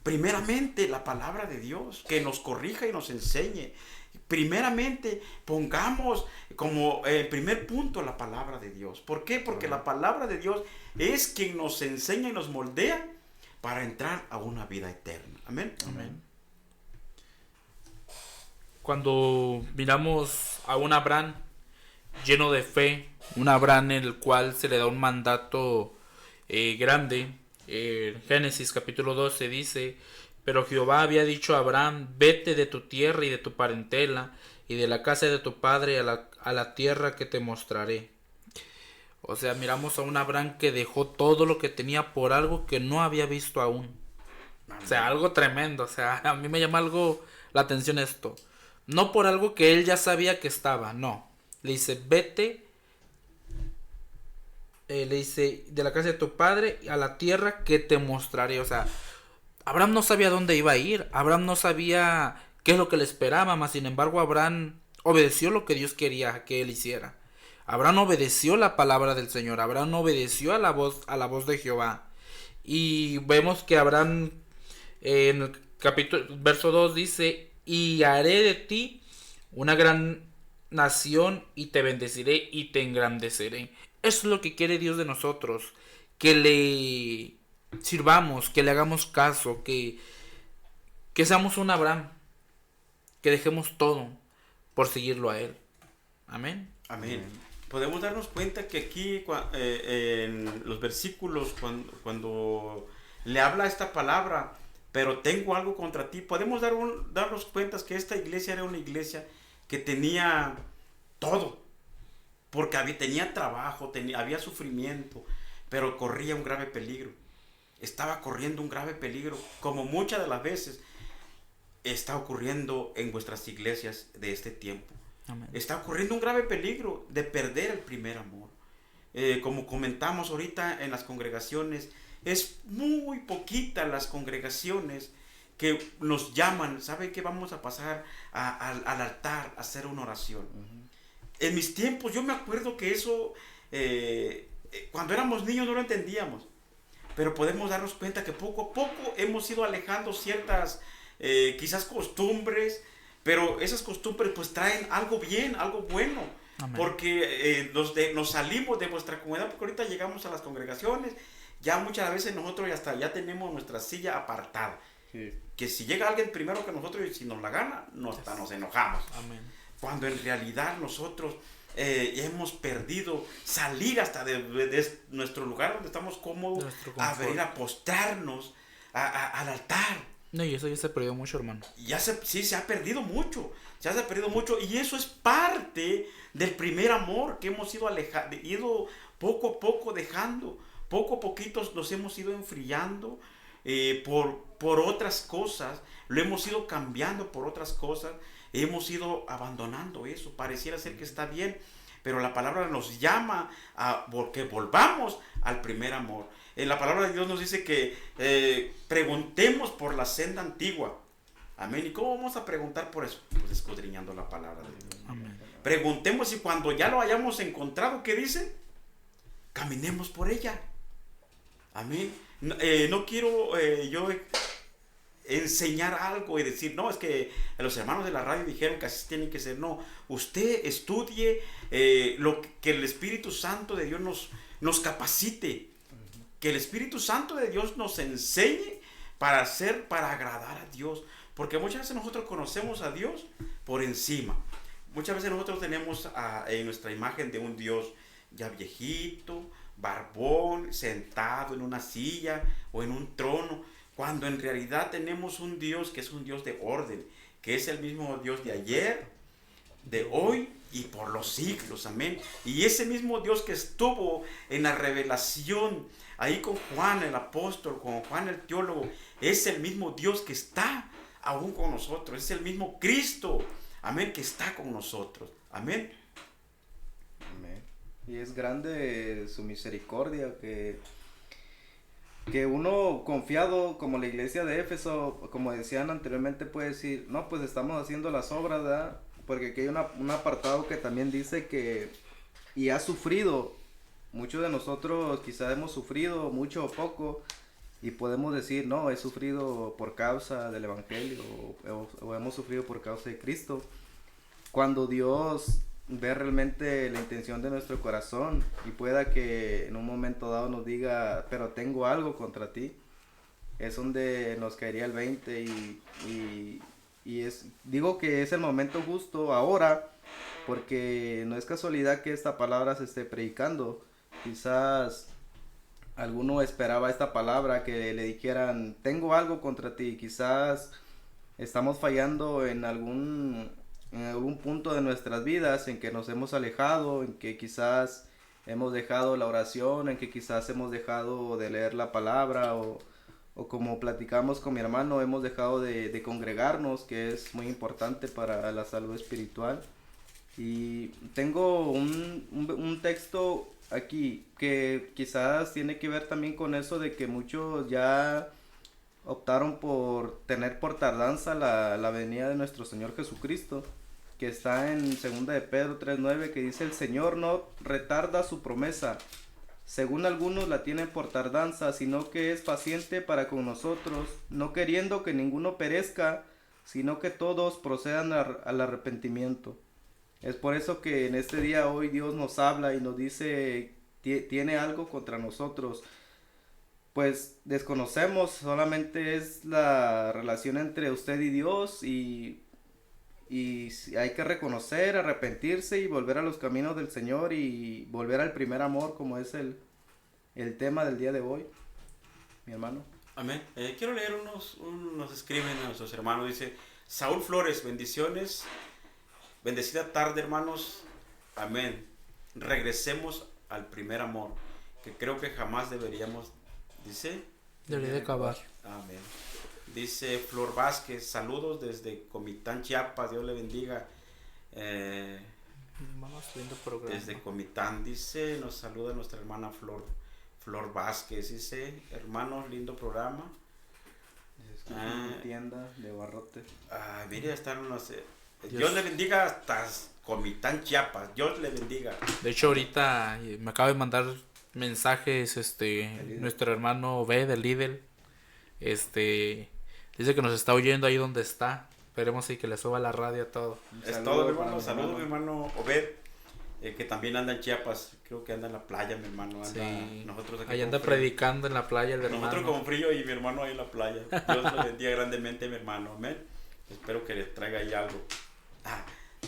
Primeramente la palabra de Dios, que nos corrija y nos enseñe. Primeramente pongamos como primer punto la palabra de Dios. ¿Por qué? Porque la palabra de Dios es quien nos enseña y nos moldea para entrar a una vida eterna. Amén. Amén. Cuando miramos a un Abraham lleno de fe, un Abraham en el cual se le da un mandato grande, Génesis capítulo 12 dice: pero Jehová había dicho a Abraham: vete de tu tierra y de tu parentela y de la casa de tu padre a la tierra que te mostraré. O sea, miramos a un Abraham que dejó todo lo que tenía por algo que no había visto aún. O sea, algo tremendo. O sea, a mí me llama algo la atención esto. No por algo que él ya sabía que estaba, no. Le dice: vete, le dice, de la casa de tu padre a la tierra que te mostraré. O sea, Abraham no sabía dónde iba a ir. Abraham no sabía qué es lo que le esperaba, mas sin embargo Abraham obedeció lo que Dios quería que él hiciera. Abraham obedeció la palabra del Señor. Abraham obedeció a la voz de Jehová. Y vemos que Abraham en el verso 2 dice: y haré de ti una gran nación y te bendeciré y te engrandeceré. Eso es lo que quiere Dios de nosotros, que le sirvamos, que le hagamos caso, que seamos un Abraham, que dejemos todo por seguirlo a él. Amén. Amén. Podemos darnos cuenta que aquí en los versículos cuando le habla esta palabra: pero tengo algo contra ti, podemos darnos cuenta que esta iglesia era una iglesia que tenía todo, porque tenía trabajo, había sufrimiento, pero corría un grave peligro. Estaba corriendo un grave peligro, como muchas de las veces está ocurriendo en vuestras iglesias de este tiempo. Amén. Está ocurriendo un grave peligro de perder el primer amor. Como comentamos ahorita en las congregaciones, es muy poquita las congregaciones que nos llaman: ¿sabe qué? Vamos a pasar al altar a hacer una oración. En mis tiempos yo me acuerdo que eso, cuando éramos niños no lo entendíamos, pero podemos darnos cuenta que poco a poco hemos ido alejando ciertas quizás costumbres, pero esas costumbres pues traen algo bien, algo bueno. Amén. Porque nos salimos de vuestra comunidad, porque ahorita llegamos a las congregaciones, ya muchas veces nosotros ya tenemos nuestra silla apartada. Sí. Que si llega alguien primero que nosotros y si nos la gana, nos enojamos. Amén. Cuando en realidad nosotros hemos perdido salir hasta de nuestro lugar donde estamos cómodos, a venir a postrarnos al altar. No, y eso ya se perdió mucho, hermano. Sí, se ha perdido mucho. Se ha perdido mucho, y eso es parte del primer amor que hemos ido poco a poco dejando. Poco a poquito nos hemos ido enfriando por otras cosas, lo hemos ido cambiando por otras cosas, hemos ido abandonando eso. Pareciera ser que está bien, pero la palabra nos llama a que volvamos al primer amor. La palabra de Dios nos dice que preguntemos por la senda antigua. Amén. ¿Y cómo vamos a preguntar por eso? Pues escudriñando la palabra de Dios. Amén. Preguntemos, y cuando ya lo hayamos encontrado, ¿qué dice? Caminemos por ella. Amén. No quiero yo enseñar algo y decir: no, es que los hermanos de la radio dijeron que así tiene que ser. No, usted estudie lo que el Espíritu Santo de Dios nos capacite. Que el Espíritu Santo de Dios nos enseñe para agradar a Dios. Porque muchas veces nosotros conocemos a Dios por encima. Muchas veces nosotros tenemos en nuestra imagen de un Dios ya viejito, barbón, sentado en una silla o en un trono, cuando en realidad tenemos un Dios que es un Dios de orden, que es el mismo Dios de ayer, de hoy y por los siglos, amén. Y ese mismo Dios que estuvo en la revelación ahí con Juan el apóstol, con Juan el teólogo, es el mismo Dios que está aún con nosotros, es el mismo Cristo, amén, que está con nosotros, amén. Amén. Y es grande su misericordia, que uno confiado, como la iglesia de Éfeso, como decían anteriormente, puede decir, no, pues estamos haciendo las obras, ¿verdad? Porque aquí hay un apartado que también dice que, y ha sufrido, muchos de nosotros quizás hemos sufrido mucho o poco, y podemos decir, no, he sufrido por causa del Evangelio, o hemos sufrido por causa de Cristo, cuando Dios ve realmente la intención de nuestro corazón, y pueda que en un momento dado nos diga, pero tengo algo contra ti, es donde nos caería el 20 digo que es el momento justo ahora, porque no es casualidad que esta palabra se esté predicando. Quizás alguno esperaba esta palabra, que le dijeran, tengo algo contra ti. Quizás estamos fallando en algún punto de nuestras vidas, en que nos hemos alejado, en que quizás hemos dejado la oración, en que quizás hemos dejado de leer la palabra, o como platicamos con mi hermano, hemos dejado de congregarnos, que es muy importante para la salud espiritual. Y tengo un texto aquí que quizás tiene que ver también con eso de que muchos ya optaron por tener por tardanza la venida de nuestro Señor Jesucristo, que está en 2 de Pedro 3:9, que dice, el Señor no retarda su promesa, según algunos la tienen por tardanza, sino que es paciente para con nosotros, no queriendo que ninguno perezca, sino que todos procedan al arrepentimiento. Es por eso que en este día hoy Dios nos habla y nos dice, tiene algo contra nosotros. Pues desconocemos, solamente es la relación entre usted y Dios, y hay que reconocer, arrepentirse y volver a los caminos del Señor y volver al primer amor, como es el tema del día de hoy, mi hermano. Amén. Quiero leer nos escriben a nuestros hermanos, dice Saúl Flores, bendiciones, bendecida tarde, hermanos, amén. Regresemos al primer amor, que creo que jamás deberíamos, dice, debería de acabar. Amén. Dice Flor Vázquez, saludos desde Comitán, Chiapas, Dios le bendiga. Vamos viendo programa. Desde Comitán, dice, nos saluda nuestra hermana Flor Vázquez, dice, hermanos, lindo programa. Tienda de barrotes. Mire, están los... Dios le bendiga hasta Comitán, Chiapas, Dios le bendiga. De hecho, ahorita me acaba de mandar mensajes nuestro hermano B del Lidl. Dice que nos está oyendo ahí donde está. Esperemos y que le suba la radio a todo. Es todo, mi hermano. Saludos, mi hermano Obed, que también anda en Chiapas. Creo que anda en la playa, mi hermano. Sí. Nosotros aquí ahí anda predicando en la playa el nosotros hermano. con frío y mi hermano ahí en la playa. Dios lo bendiga grandemente, mi hermano. Amén. Espero que le traiga ahí algo.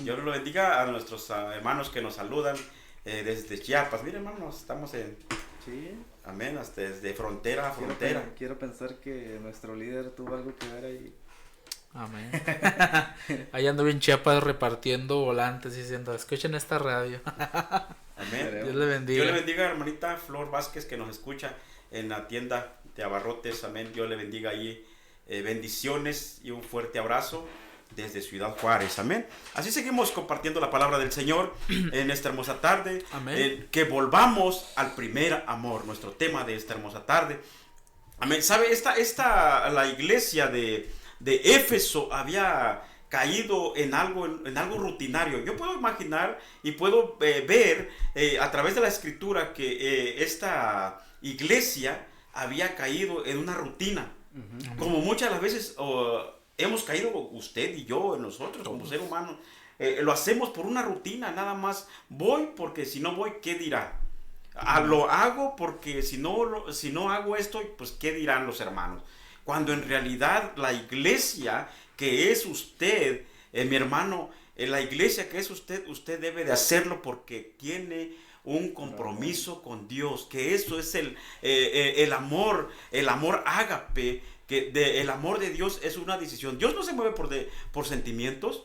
Dios lo bendiga a nuestros hermanos que nos saludan desde Chiapas. Mire, hermanos, estamos en... Sí. Amén, hasta desde frontera a frontera. Quiero pensar que nuestro líder tuvo algo que ver ahí. Amén. Ahí ando bien Chiapas repartiendo volantes y diciendo, escuchen esta radio. Amén. Dios le bendiga. Dios le bendiga, hermanita Flor Vázquez, que nos escucha en la tienda de abarrotes. Amén. Dios le bendiga ahí. Bendiciones y un fuerte abrazo desde Ciudad Juárez. Amén. Así seguimos compartiendo la palabra del Señor en esta hermosa tarde. Amén. Que volvamos al primer amor, nuestro tema de esta hermosa tarde. Amén. ¿Sabe? La iglesia de Éfeso había caído en algo rutinario. Yo puedo imaginar y puedo ver a través de la escritura que esta iglesia había caído en una rutina. Uh-huh. Como muchas de las veces hemos caído usted y yo, nosotros como ser humano. Lo hacemos por una rutina, nada más. Voy porque si no voy, ¿qué dirá? Lo hago porque si no hago esto, pues ¿qué dirán los hermanos? cuando en realidad la iglesia que es usted, mi hermano, la iglesia que es usted debe de hacerlo porque tiene un compromiso con Dios, que eso es el amor ágape, el amor de Dios es una decisión. Dios no se mueve por sentimientos.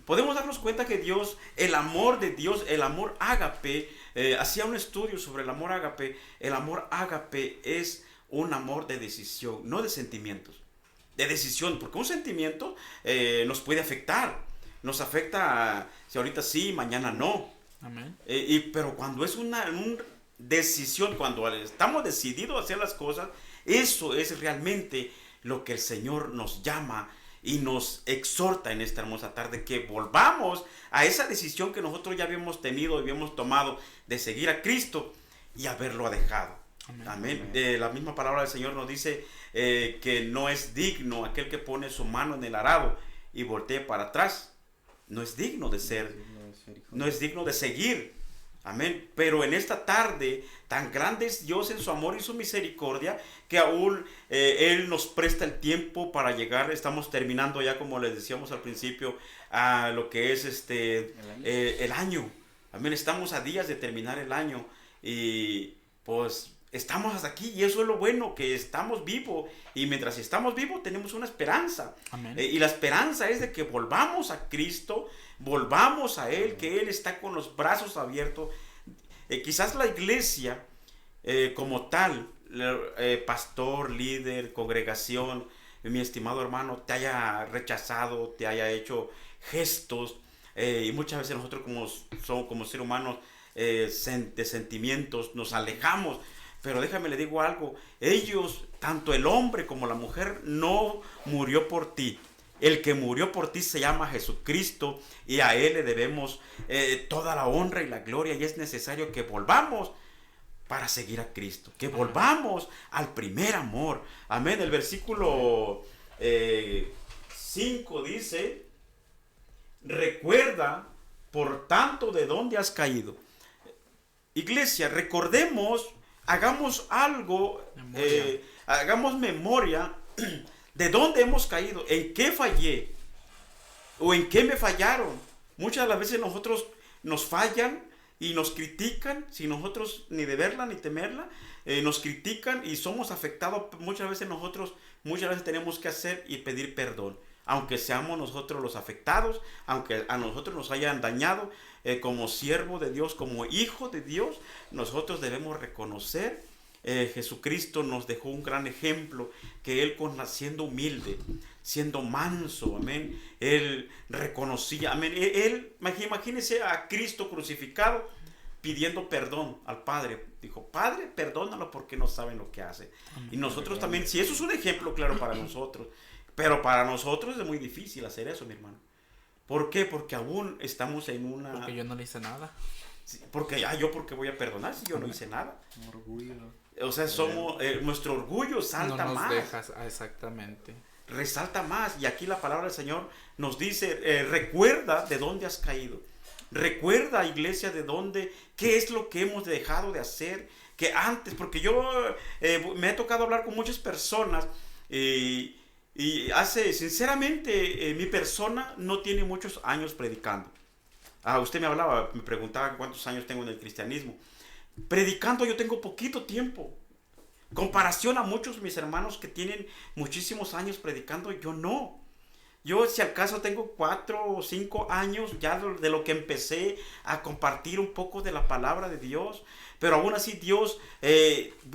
Podemos darnos cuenta que Dios, el amor de Dios, el amor ágape, hacía un estudio sobre el amor ágape. El amor ágape es un amor de decisión, no de sentimientos, de decisión, porque un sentimiento nos puede afectar, nos afecta si ahorita sí, mañana no. Amén. Pero cuando es una decisión, cuando estamos decididos a hacer las cosas, eso es realmente lo que el Señor nos llama y nos exhorta en esta hermosa tarde, que volvamos a esa decisión que nosotros ya habíamos tenido y habíamos tomado de seguir a Cristo y haberlo dejado. Amén. Amén. La misma palabra del Señor nos dice que no es digno aquel que pone su mano en el arado y voltea para atrás. No es digno de ser, no es digno de seguir. Amén. Pero en esta tarde, tan grande es Dios en su amor y su misericordia, que aún Él nos presta el tiempo para llegar. Estamos terminando ya, como les decíamos al principio, a lo que es el año. Amén. Estamos a días de terminar el año y pues estamos hasta aquí, y eso es lo bueno, que estamos vivos, y mientras estamos vivos tenemos una esperanza. Y la esperanza es de que volvamos a Cristo, volvamos a Él, que Él está con los brazos abiertos. Quizás la iglesia como tal, pastor, líder, congregación, mi estimado hermano, te haya rechazado, te haya hecho gestos, y muchas veces nosotros como seres humanos de sentimientos nos alejamos. Pero déjame le digo algo, ellos, tanto el hombre como la mujer, no murió por ti. El que murió por ti se llama Jesucristo, y a Él le debemos toda la honra y la gloria, y es necesario que volvamos para seguir a Cristo, que volvamos al primer amor. Amén. El versículo 5 dice: recuerda por tanto de dónde has caído. Iglesia, recordemos, hagamos algo, hagamos memoria de dónde hemos caído, en qué fallé o en qué me fallaron. Muchas de las veces nosotros nos fallan y nos critican, sin nosotros ni de verla ni temerla, nos critican y somos afectados. Muchas veces tenemos que hacer y pedir perdón, aunque seamos nosotros los afectados, aunque a nosotros nos hayan dañado. Como siervo de Dios, como hijo de Dios, nosotros debemos reconocer. Jesucristo nos dejó un gran ejemplo, que Él, siendo humilde, siendo manso, amén, Él reconocía, amén, imagínese a Cristo crucificado pidiendo perdón al Padre. Dijo: Padre, perdónalo porque no saben lo que hacen. Y nosotros también, si eso es un ejemplo claro para nosotros, pero para nosotros es muy difícil hacer eso, mi hermano. ¿Por qué? Porque aún estamos en una... Porque yo no le hice nada. Sí, porque yo porque voy a perdonar si yo no hice nada. Orgullo. O sea, nuestro orgullo salta no nos más. Dejas, exactamente. Resalta más. Y aquí la palabra del Señor nos dice, recuerda de dónde has caído. Recuerda, iglesia, qué es lo que hemos dejado de hacer. Que antes, porque yo me he tocado hablar con muchas personas sinceramente, mi persona no tiene muchos años predicando. Usted me preguntaba cuántos años tengo en el cristianismo. Predicando yo tengo poquito tiempo. Comparación a muchos de mis hermanos que tienen muchísimos años predicando, yo no. Yo, si acaso, tengo 4 o 5 años ya de lo que empecé a compartir un poco de la palabra de Dios. Pero aún así Dios,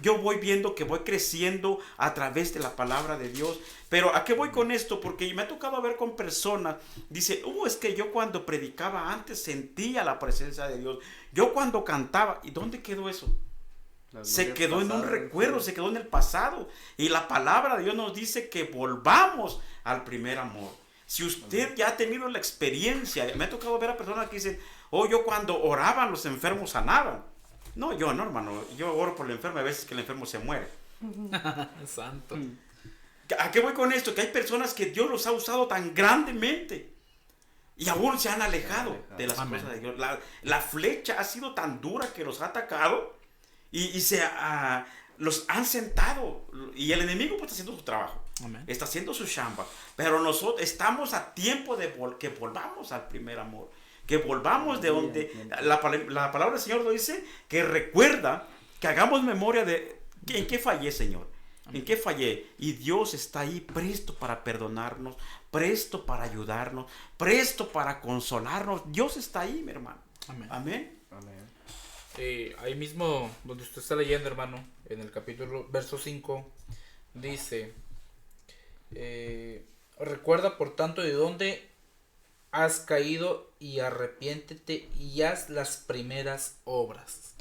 yo voy viendo que voy creciendo a través de la palabra de Dios. Pero ¿a qué voy con esto? Porque me ha tocado ver con personas, dice, es que yo cuando predicaba antes sentía la presencia de Dios. Yo cuando cantaba, ¿y dónde quedó eso? Se quedó en un recuerdo, se quedó en el pasado. Y la palabra de Dios nos dice que volvamos al primer amor. Si usted ya ha tenido la experiencia, me ha tocado ver a personas que dicen, yo cuando oraban los enfermos sanaban. No, yo no, hermano. Yo oro por el enfermo, a veces que el enfermo se muere. Santo. ¿A qué voy con esto? Que hay personas que Dios los ha usado tan grandemente y aún se han alejado de las cosas de Dios. La flecha ha sido tan dura que los ha atacado y los han sentado. Y el enemigo pues está haciendo su trabajo. Amén. Está haciendo su chamba. Pero nosotros estamos a tiempo de que volvamos al primer amor. Que volvamos de donde la palabra del Señor lo dice, que recuerda, que hagamos memoria de en qué fallé, Señor. ¿En qué fallé? Y Dios está ahí presto para perdonarnos, presto para ayudarnos, presto para consolarnos. Dios está ahí, mi hermano. Amén. Amén. Amén. Ahí mismo donde usted está leyendo, hermano, en el capítulo, verso 5, dice, recuerda por tanto de dónde has caído y arrepiéntete y haz las primeras obras.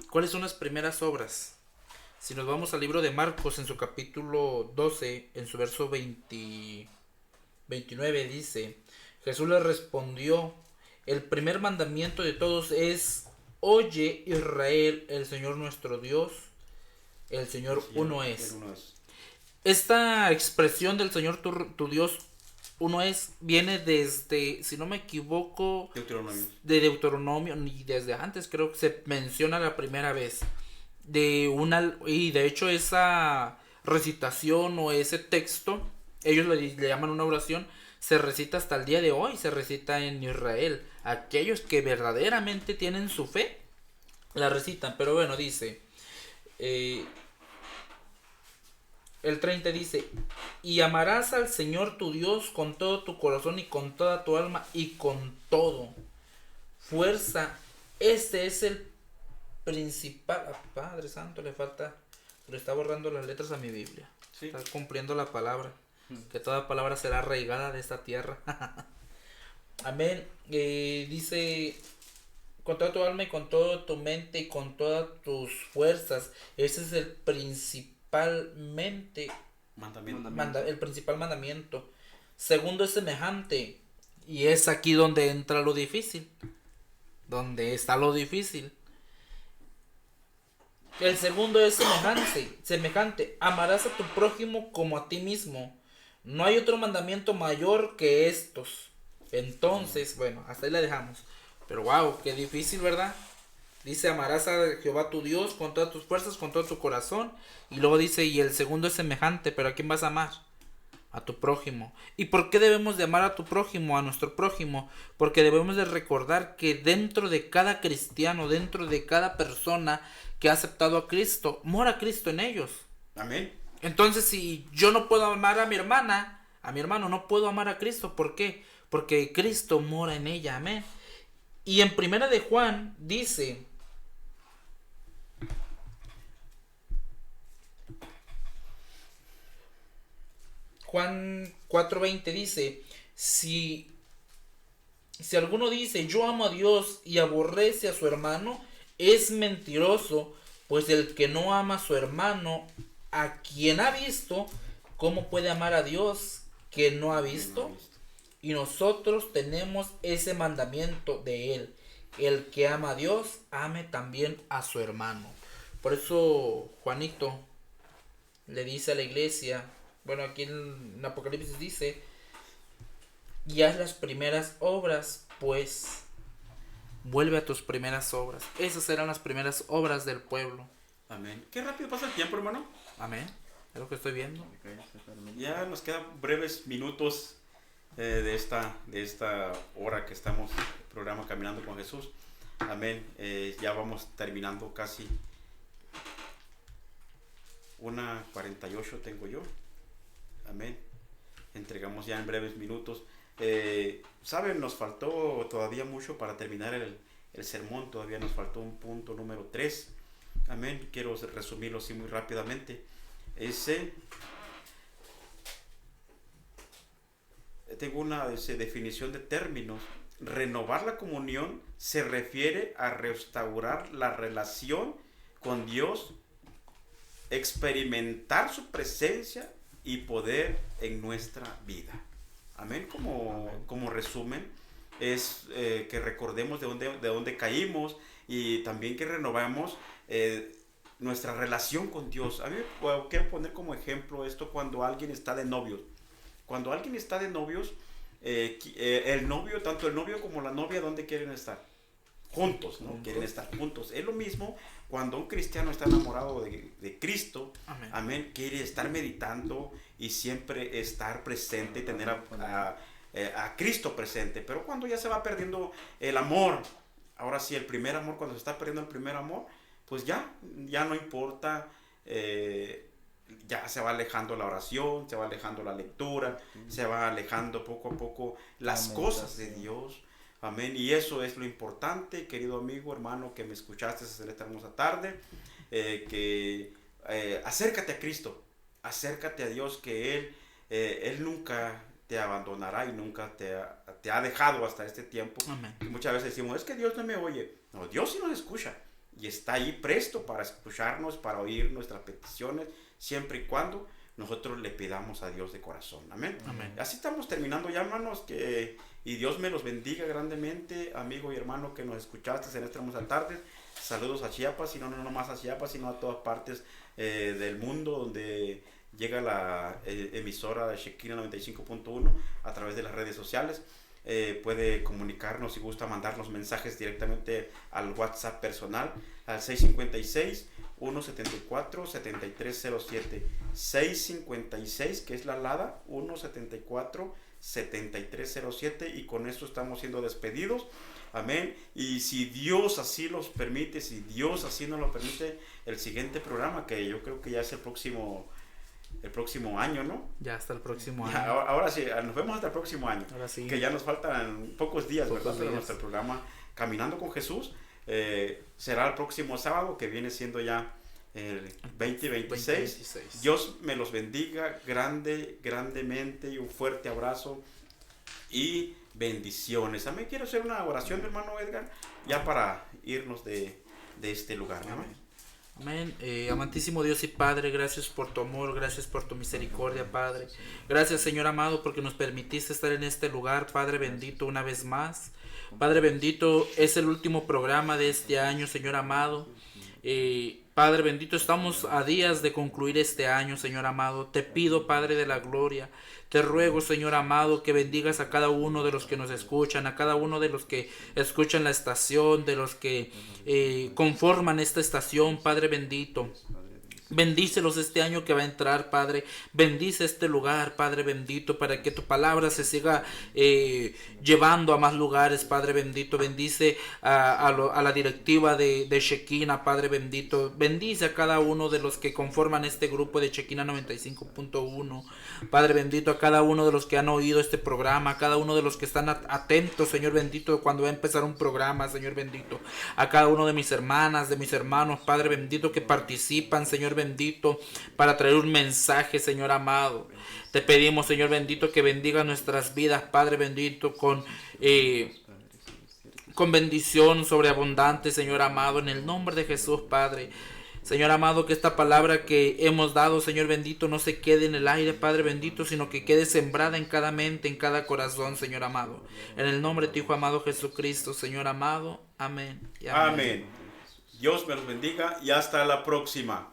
¿Cuáles son las primeras obras? Si nos vamos al libro de Marcos, en su capítulo 12, en su verso 29, dice, Jesús le respondió, el primer mandamiento de todos es, oye Israel, el Señor nuestro Dios, el Señor uno es. Esta expresión del Señor tu Dios uno es, viene desde, si no me equivoco, de Deuteronomio, ni desde antes creo que se menciona la primera vez. Y de hecho esa recitación o ese texto, ellos le llaman una oración, se recita hasta el día de hoy, se recita en Israel. Aquellos que verdaderamente tienen su fe, la recitan. Pero bueno, dice, el 30 dice, y amarás al Señor tu Dios con todo tu corazón y con toda tu alma y con todo fuerza. Este es el principal. Padre Santo, le está borrando las letras a mi Biblia. Sí. Está cumpliendo la palabra. Que toda palabra será arraigada de esta tierra. Amén. Dice, con toda tu alma y con toda tu mente y con todas tus fuerzas. Ese es el principalmente el principal mandamiento. Segundo es semejante. Y es aquí donde entra lo difícil. Donde está lo difícil. El segundo es semejante. Amarás a tu prójimo como a ti mismo. No hay otro mandamiento mayor que estos. Entonces, bueno, hasta ahí la dejamos. Pero wow, qué difícil, ¿verdad? Dice, amarás a Jehová tu Dios con todas tus fuerzas, con todo tu corazón. Y luego dice, y el segundo es semejante, pero ¿a quién vas a amar? A tu prójimo. ¿Y por qué debemos de amar a tu prójimo, a nuestro prójimo? Porque debemos de recordar que dentro de cada cristiano, dentro de cada persona que ha aceptado a Cristo, mora Cristo en ellos. Amén. Entonces, si yo no puedo amar a mi hermana, a mi hermano, no puedo amar a Cristo. ¿Por qué? Porque Cristo mora en ella. Amén. Y en primera de Juan dice, Juan 4:20 dice, si alguno dice yo amo a Dios y aborrece a su hermano, es mentiroso, pues el que no ama a su hermano, a quien ha visto, ¿cómo puede amar a Dios que no ha visto? Y nosotros tenemos ese mandamiento de él, el que ama a Dios, ame también a su hermano. Por eso Juanito le dice a la iglesia, bueno, aquí en Apocalipsis dice, y haz las primeras obras, pues vuelve a tus primeras obras. Esas eran las primeras obras del pueblo. Amén. Qué rápido pasa el tiempo, hermano. Amén. Es lo que estoy viendo. Ya nos quedan breves minutos de esta hora que estamos en el programa Caminando con Jesús. Amén. Ya vamos terminando casi 1:48 tengo yo. Amén. Entregamos ya en breves minutos. Saben, nos faltó todavía mucho para terminar el sermón. Todavía nos faltó un punto número 3. Amén. Quiero resumirlo así muy rápidamente. Tengo una definición de términos. Renovar la comunión se refiere a restaurar la relación con Dios, experimentar su presencia y poder en nuestra vida. Amén. Como resumen, es que recordemos de dónde caímos y también que renovamos nuestra relación con Dios. A mí quiero poner como ejemplo esto cuando alguien está de novios. Cuando alguien está de novios, el novio, tanto el novio como la novia, ¿dónde quieren estar? juntos, ¿no? Quieren estar juntos. Es lo mismo cuando un cristiano está enamorado de Cristo, amén, quiere estar meditando y siempre estar presente, tener a Cristo presente. Pero cuando ya se va perdiendo el amor, ahora sí, el primer amor, cuando se está perdiendo el primer amor, pues ya no importa, ya se va alejando la oración, se va alejando la lectura, se va alejando poco a poco las cosas de Dios. Amén. Y eso es lo importante, querido amigo, hermano, que me escuchaste en esta hermosa tarde, acércate a Cristo, acércate a Dios, que Él nunca te abandonará y nunca te ha dejado hasta este tiempo. Amén. Muchas veces decimos, es que Dios no me oye. No, Dios sí nos escucha y está ahí presto para escucharnos, para oír nuestras peticiones, siempre y cuando nosotros le pidamos a Dios de corazón. Amén. Amén. Así estamos terminando ya, hermanos, y Dios me los bendiga grandemente, amigo y hermano que nos escuchaste en esta hermosa tarde. Saludos a Chiapas, y no nomás a Chiapas, sino a todas partes del mundo donde llega la emisora de Shekinah 95.1 a través de las redes sociales. Puede comunicarnos si gusta, mandarnos mensajes directamente al WhatsApp personal al 656-174-7307 656, que es la alada, 174-7307, y con esto estamos siendo despedidos. Amén. Y si Dios así los permite, si Dios así nos lo permite, el siguiente programa, que yo creo que ya es el próximo año, ¿no? Ya hasta el próximo año. Ahora sí, nos vemos hasta el próximo año. Ahora sí. Que ya nos faltan pocos días, ¿verdad? Pero nuestro programa Caminando con Jesús será el próximo sábado, que viene siendo ya el 2026. Dios me los bendiga grandemente, y un fuerte abrazo y bendiciones. Amén. Quiero hacer una oración, mi hermano Edgar, ya para irnos de este lugar. Amén. Amén. Amantísimo Dios y Padre, gracias por tu amor, gracias por tu misericordia, Padre. Gracias, Señor amado, porque nos permitiste estar en este lugar, Padre bendito, una vez más. Padre bendito, es el último programa de este año, Señor amado. Padre bendito, estamos a días de concluir este año, Señor amado. Te pido, Padre de la gloria, te ruego, Señor amado, que bendigas a cada uno de los que nos escuchan, a cada uno de los que escuchan la estación, de los que conforman esta estación, Padre bendito. Bendícelos este año que va a entrar, Padre. Bendice este lugar, Padre bendito, para que tu palabra se siga llevando a más lugares, Padre bendito. Bendice a la directiva de Shekinah, Padre bendito. Bendice a cada uno de los que conforman este grupo de Shekinah 95.1. Padre bendito, a cada uno de los que han oído este programa, a cada uno de los que están atentos, Señor bendito, cuando va a empezar un programa, Señor bendito. A cada uno de mis hermanas, de mis hermanos, Padre bendito, que participan, Señor bendito, para traer un mensaje, Señor amado. Te pedimos, Señor bendito, que bendiga nuestras vidas, Padre bendito, con bendición sobreabundante, Señor amado, en el nombre de Jesús, Padre. Señor amado, que esta palabra que hemos dado, Señor bendito, no se quede en el aire, Padre bendito, sino que quede sembrada en cada mente, en cada corazón, Señor amado. En el nombre de tu Hijo amado Jesucristo, Señor amado. Amén. Amén. Dios me los bendiga y hasta la próxima.